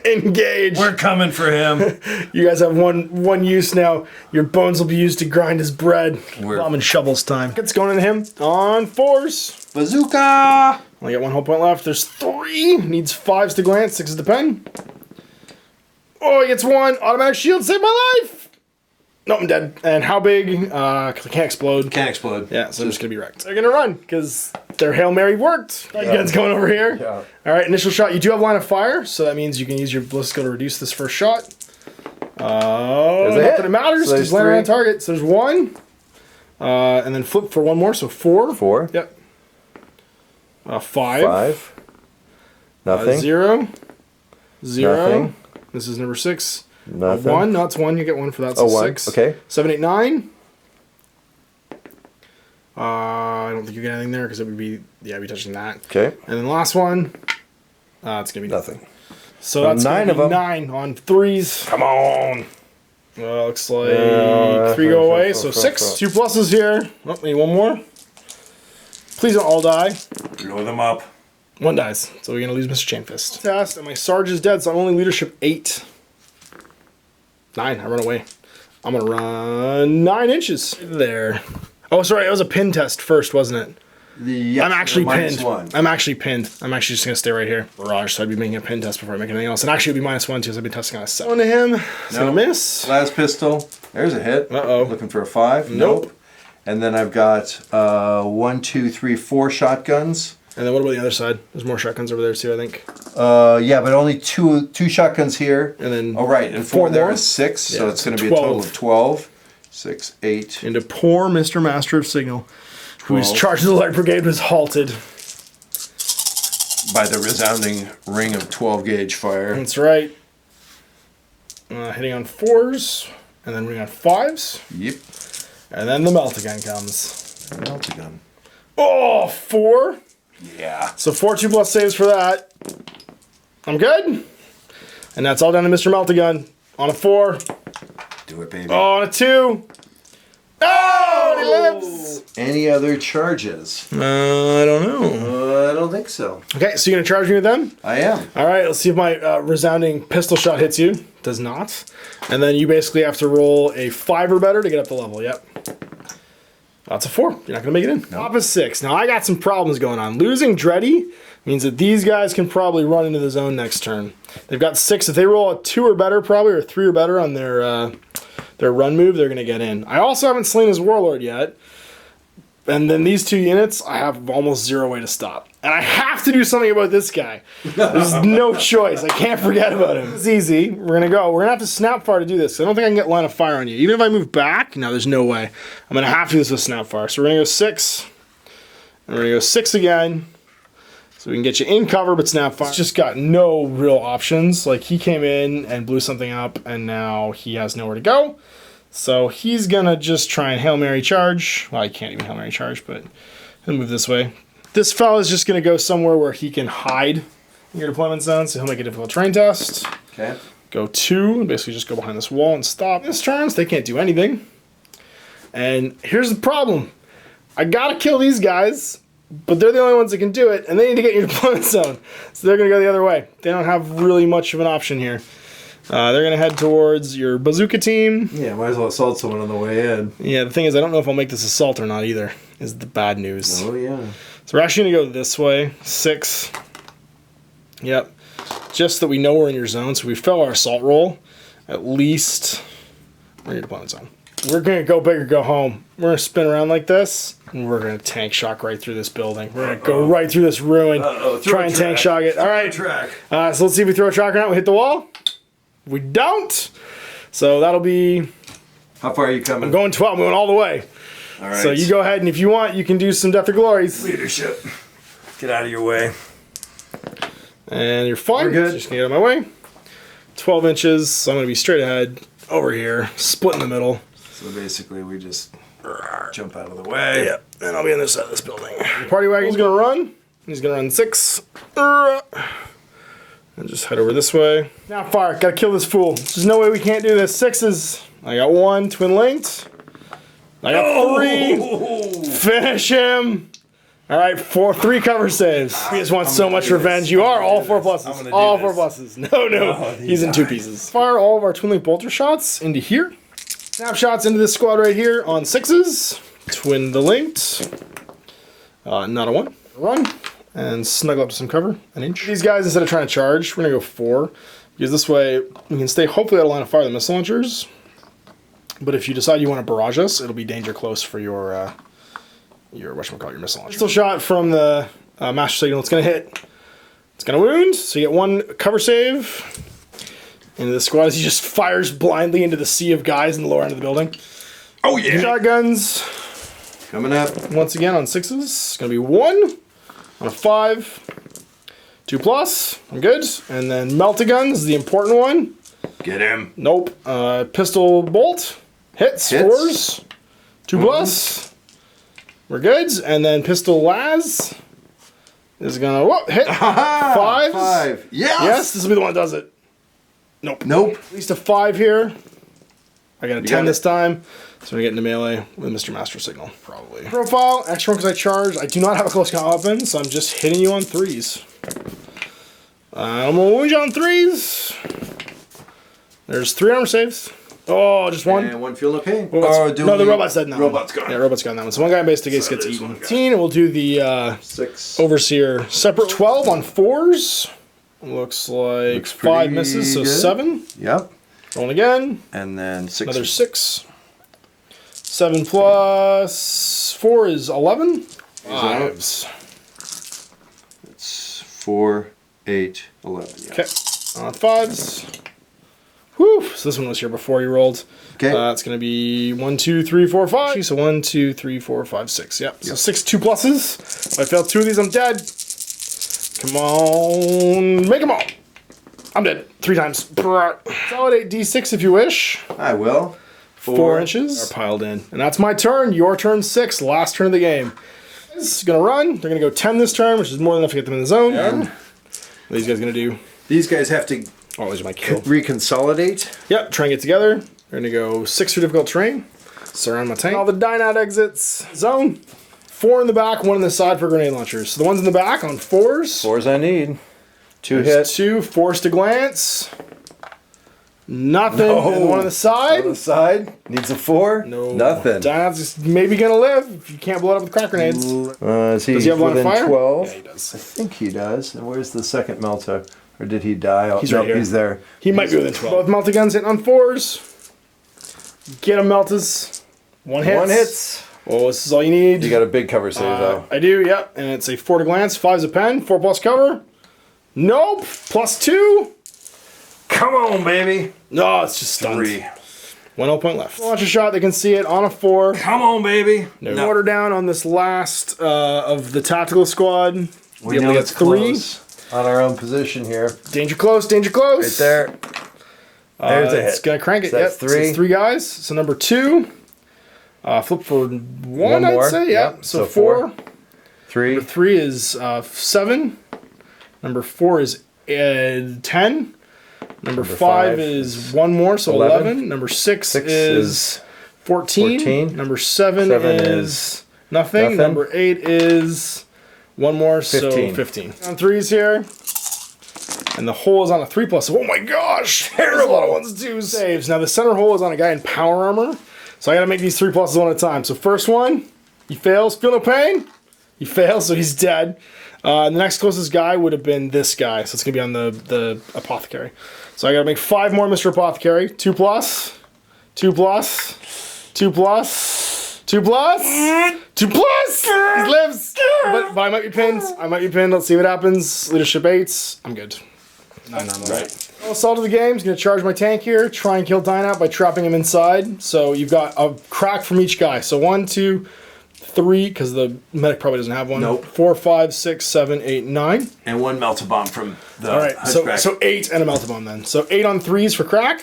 Engage. We're coming for him. You guys have one use now. Your bones will be used to grind his bread. Bomb and shovels time. It's going into him on 4s. Bazooka! Only got 1 whole point left. There's 3. Needs 5s to glance. 6s to pen. Oh, he gets 1. Automatic shield. Save my life. No, I'm dead. And how big? Because I can't explode. Can't explode. Yeah, so I'm just going to be wrecked. They're going to run because their Hail Mary worked. Yeah. Gun's going over here. Yeah. All right, initial shot. You do have line of fire, so that means you can use your ballistic to reduce this first shot. Not that it matters. So Just land on target. So there's 1. And then flip for 1 more, so 4. 4. Yep. 5. 5. Nothing. 0. 0. Nothing. This is number 6. Nothing. 1. No, it's 1. You get 1 for that. So 1. 6. Okay. 7, 8, 9. I don't think you get anything there because it would be, I'd be touching that. Okay. And then the last one, it's going to be Nothing. So that's 9 of them. 9 on 3s. Come on. Well, looks like 3 go away, so 6. 2 pluses here. Oh, need 1 more. Please don't all die. Blow them up. 1 dies, so we're going to lose Mr. Chainfist. Test, and my Sarge is dead, so I'm only leadership 8. 9, I run away. I'm going to run 9 inches. There. Oh, sorry, it was a pin test first, wasn't it? Yes, I'm actually pinned. -1. I'm actually pinned. I'm actually just gonna stay right here. Barrage, so I'd be making a pin test before I make anything else. And actually it'd be -1 too, so I'd be testing on a 7 to him. It's gonna miss. Last pistol. There's a hit. Uh-oh. Looking for a 5. Nope. And then I've got 1, 2, 3, 4 shotguns. And then what about the other side? There's more shotguns over there too, I think. Yeah, but only two shotguns here. And then oh right, and 4 there is 6, so Yeah, it's going to be a total of 12. 6, 8. Into poor Mr. Master of Signal, whose 12. charge of the Light Brigade was halted. By the resounding ring of 12 gauge fire. That's right. Hitting on 4s, and then hitting on 5s. Yep. And then the Meltagun comes. Meltagun. Oh, 4. Yeah. So 4 2+ saves for that. I'm good. And that's all down to Mr. Meltagun. On a 4. Do it, baby. Oh, on a 2. Oh, and he lives. Any other charges? I don't know. I don't think so. Okay, so you're going to charge me with them? I am. All right, let's see if my resounding pistol shot hits you. Does not. And then you basically have to roll a 5 or better to get up the level. Yep. That's a 4. You're not going to make it in. Nope. Top is 6. Now, I got some problems going on. Losing Dreddy means that these guys can probably run into the zone next turn. They've got 6. If they roll a 2 or better, probably, or 3 or better on their run move, they're going to get in. I also haven't slain his Warlord yet. And then these 2 units, I have almost 0 way to stop. And I have to do something about this guy. There's no choice. I can't forget about him. It's easy. We're going to go. We're going to have to snap fire to do this. I don't think I can get line of fire on you. Even if I move back, no, there's no way. I'm going to have to do this with snap fire. So we're going to go 6. And we're going to go 6 again. So we can get you in cover, but snap fire. It's just got no real options. Like, he came in and blew something up, and now he has nowhere to go. So he's going to just try and Hail Mary charge. Well, he can't even Hail Mary charge, but he'll move this way. This fella is just going to go somewhere where he can hide in your deployment zone, so he'll make a difficult terrain test. Okay. Go 2, and basically just go behind this wall and stop. This turns, they can't do anything. And here's the problem. I got to kill these guys, but they're the only ones that can do it, and they need to get in your deployment zone. So they're going to go the other way. They don't have really much of an option here. They're going to head towards your bazooka team. Yeah, might as well assault someone on the way in. Yeah, the thing is, I don't know if I'll make this assault or not either, is the bad news. Oh, yeah. So we're actually going to go this way. 6. Yep. Just that we know we're in your zone, so we fail our assault roll. At least we're in your deployment zone. We're going to go big or go home. We're going to spin around like this, and we're going to tank shock right through this building. We're going to go right through this ruin. Try and tank shock it. All right. So let's see if we throw a track or not. We hit the wall. We don't. So that'll be... How far are you coming? I'm going 12. I'm going all the way. All right. So you go ahead, and if you want, you can do some Death or Glories. Leadership. Get out of your way. And you're fine. We're good. Just gonna get out of my way. 12 inches. So I'm going to be straight ahead over here, split in the middle. So basically we just jump out of the way. Yeah, and I'll be on this side of this building. The party wagon's going to run. He's going to run 6. And just head over this way. Now fire. Got to kill this fool. There's no way we can't do this. 6s. I got 1. Twin linked. I got 3. Finish him. All right, 3 cover saves. He just wants so much revenge. You are all 4 pluses. All 4 pluses. No. He's in 2 pieces. Fire all of our twin link bolter shots into here. Snapshots into this squad right here on 6s. Twin the linked. Not a 1. Run. And snuggle up to some cover, an inch. These guys, instead of trying to charge, we're going to go 4. Because this way, we can stay hopefully out of line of fire of the missile launchers. But if you decide you want to barrage us, it'll be danger close for your whatchamacallit, your missile launcher. Pistol shot from the Master Signal. It's going to hit. It's going to wound. So you get 1 cover save. Into the squad as he just fires blindly into the sea of guys in the lower end of the building. Oh, yeah. Shotguns. Coming up. Once again on 6s. It's going to be 1. On a 5. 2 plus. I'm good. And then Meltagun is the important one. Get him. Nope. Pistol bolt. Hits. 4s. 2 plus. We're good. And then pistol las is gonna hit. 5s. 5. Yes. Yes. This will be the one that does it. Nope. At least a 5 here. I got a 10 this time. So we get into melee with Mr. Master Signal, probably. Profile, extra 1 because I charged. I do not have a close combat weapon, so I'm just hitting you on 3s. I'm gonna wound you on 3s. There's 3 armor saves. Oh, just one? And one Feel No Pain. No, the robot's dead now. Robot's gone. Yeah, robot's gone that one. So one guy basically gets eaten. 15, and we'll do the 6. Overseer separate. 12 on 4s. Looks like 5 misses, so good. 7. Yep. Rolling again. And then 6. Another 6. 7 plus 4 is 11. 5s. It's 4, 8, 11. Yeah. Okay. On 5s. Whew. So this one was here before you rolled. Okay. It's going to be 1, 2, 3, 4, 5. So 1, 2, 3, 4, 5, 6. Yep. So 6 2 pluses. If I fail 2 of these, I'm dead. Come on. Make them all. I'm dead. 3 times. Consolidate D6 if you wish. I will. 4 inches are piled in. And that's my turn. Your turn 6. Last turn of the game. This is going to run. They're going to go 10 this turn, which is more than enough to get them in the zone. Yeah. What are these guys going to do? These guys have to These are my kill. reconsolidate. Yep, try and get together. We're going to go 6 for difficult terrain. Surround my tank. All the Dynat exits. Zone. 4 in the back, 1 in the side for grenade launchers. So the ones in the back on 4s. 4s I need. 2 There's hits. 2, forced to glance. Nothing. No. And the one on the side. On the side. Needs a 4. No. Nothing. Dynat's maybe going to live if you can't blow it up with crack grenades. Does he have line of fire? 12? Yeah, he does. I think he does. And where's the second melter? Or did he die? Oh, He's no, right here. he's there. He might be within 12. Both melty guns hitting on 4s. Get them meltas. 1 hits. 1 hits. Oh, this is all you need. You got a big cover save though. I do, yep. And it's a 4 to glance, 5's a pen, 4 plus cover. Nope. Plus 2. Come on, baby. No, it's just stunned. 3. 1 0 point left. Launch a shot, they can see it on a 4. Come on, baby. No. Order down on this last of the tactical squad. We know it's 3. close. On our own position here. Danger close, danger close. Right there. There's a hit. It's going to crank it. So that's Yep. 3. So it's 3 guys. So number 2. Flip for 1, more. I'd say. Yep. Yep. So So 4. 3. Number 3 is 7. Number 4 is 10. Number 5 is 1 more, so 11. Number 6 is 14. Number 7 is nothing. Number 8 is 1 more, 15. so 15. On 3s here. And the hole is on a 3 plus. Oh my gosh! There's a lot of 1s, 2s. Saves. Now the center hole is on a guy in power armor. So I gotta make these 3 pluses one at a time. So first one, he fails. Feel no pain. He fails, so he's dead. The next closest guy would have been this guy. So it's gonna be on the apothecary. So I gotta make 5 more Mr. Apothecary. 2 plus. 2 plus. 2 plus. 2 plus. 2 plus. He lives. But I might be pinned. Let's see what happens. Leadership 8s. I'm good. Not normal. Right. Assault of the game is going to charge my tank here. Try and kill Dynat by trapping him inside. So you've got a crack from each guy. So 1, 2, 3, because the medic probably doesn't have one. Nope. 4, 5, 6, 7, 8, 9. And 1 melter bomb from the All right. hunchback. So 8 and a melta bomb then. So 8 on 3s for crack.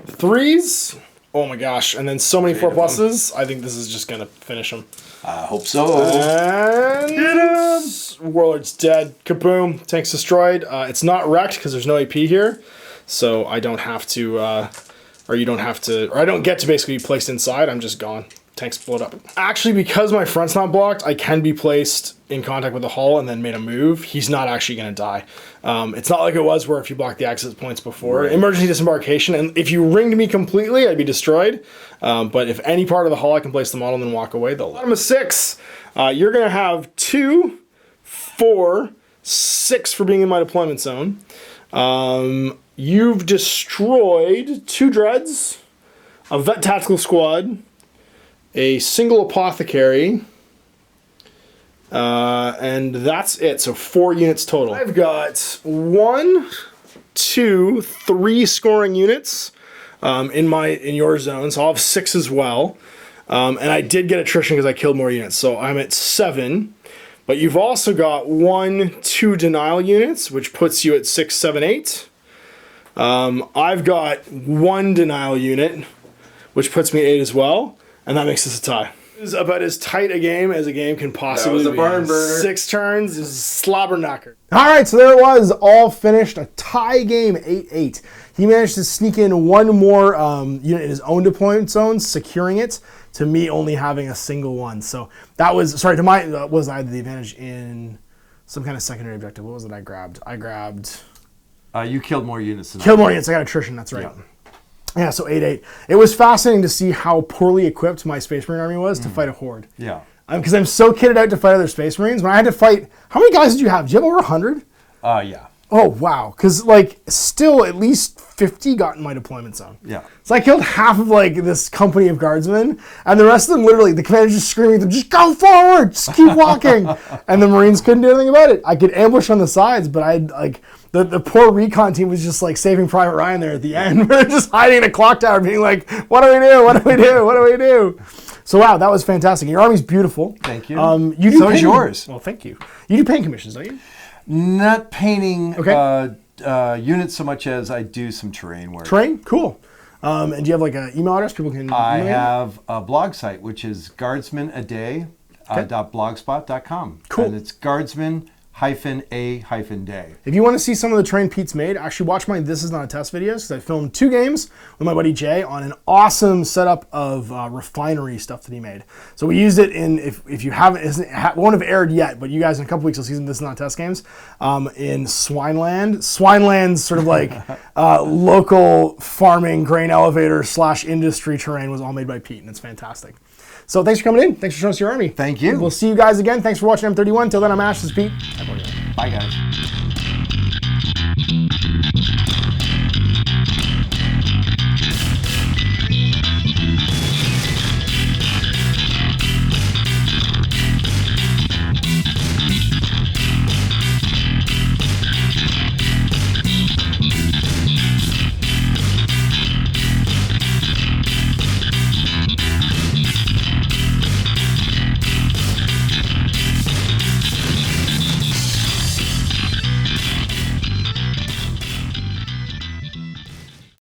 3s. Oh my gosh. And then so many 4 pluses. I think this is just going to finish him. I hope so. And Warlord's dead. Kaboom. Tank's destroyed. It's not wrecked because there's no AP here. So I don't have to, or you don't have to, or I don't get to basically be placed inside. I'm just gone. Tank's blowed up. Actually, because my front's not blocked, I can be placed in contact with the hull and then made a move. He's not actually going to die. It's not like it was where if you blocked the access points before. Right. Emergency disembarkation, and if you ringed me completely, I'd be destroyed. But if any part of the hull, I can place the model and then walk away. The bottom of 6, you're going to have 2, 4, 6 for being in my deployment zone. You've destroyed 2 dreads, a vet tactical squad, a single apothecary, and that's it. So 4 units total. I've got 1, 2, 3 scoring units in your zone, so I'll have 6 as well. And I did get attrition because I killed more units, so I'm at 7. But you've also got 1, 2 denial units, which puts you at 6, 7, 8. I've got 1 denial unit, which puts me at 8 as well. And that makes this a tie. This is about as tight a game as a game can possibly be. That was a barn burner. 6 turns is slobber knocker. All right, so there it was, all finished. A tie game, 8-8. He managed to sneak in 1 more unit in his own deployment zone, securing it, to me only having a single one. So that was, sorry, to my, was I the advantage in some kind of secondary objective? What was it I grabbed? I grabbed... You killed more units than Killed more units, I got attrition, that's right. Yeah, so 8-8. It was fascinating to see how poorly equipped my Space Marine army was to fight a horde. Yeah. Because I'm so kitted out to fight other Space Marines. When I had to fight, how many guys did you have? Did you have over 100? Yeah. Oh, wow. Because, like, still at least 50 got in my deployment zone. Yeah. So I killed half of, like, this company of guardsmen, and the rest of them literally, the commander's just screaming at them, just go forward, just keep walking. And the Marines couldn't do anything about it. I could ambush on the sides, but I'd, like, the poor recon team was just, like, Saving Private Ryan there at the end. We're just hiding in a clock tower being like, what do we do? What do we do? What do we do? So, wow, that was fantastic. Your army's beautiful. Thank you. You do So is yours. Well, thank you. You do paint commissions, don't you? Not painting Okay. units so much as I do some terrain work. Terrain? Cool. And do you have like an email address people can I email you? have a blog site, which is guardsmanaday.blogspot.com. Cool. And it's guardsman-a-day. If you want to see some of the terrain Pete's made, actually watch my This Is Not a Test videos, because I filmed 2 games with my buddy Jay on an awesome setup of refinery stuff that he made. So we used it in, if you haven't, it won't have aired yet, but you guys in a couple weeks will see some This Is Not a Test games in Swineland. Swineland's sort of like local farming grain elevator / industry terrain was all made by Pete, and it's fantastic. So thanks for coming in. Thanks for showing us your army. Thank you. We'll see you guys again. Thanks for watching M31. Till then, I'm Ash. This is Pete. Bye, guys.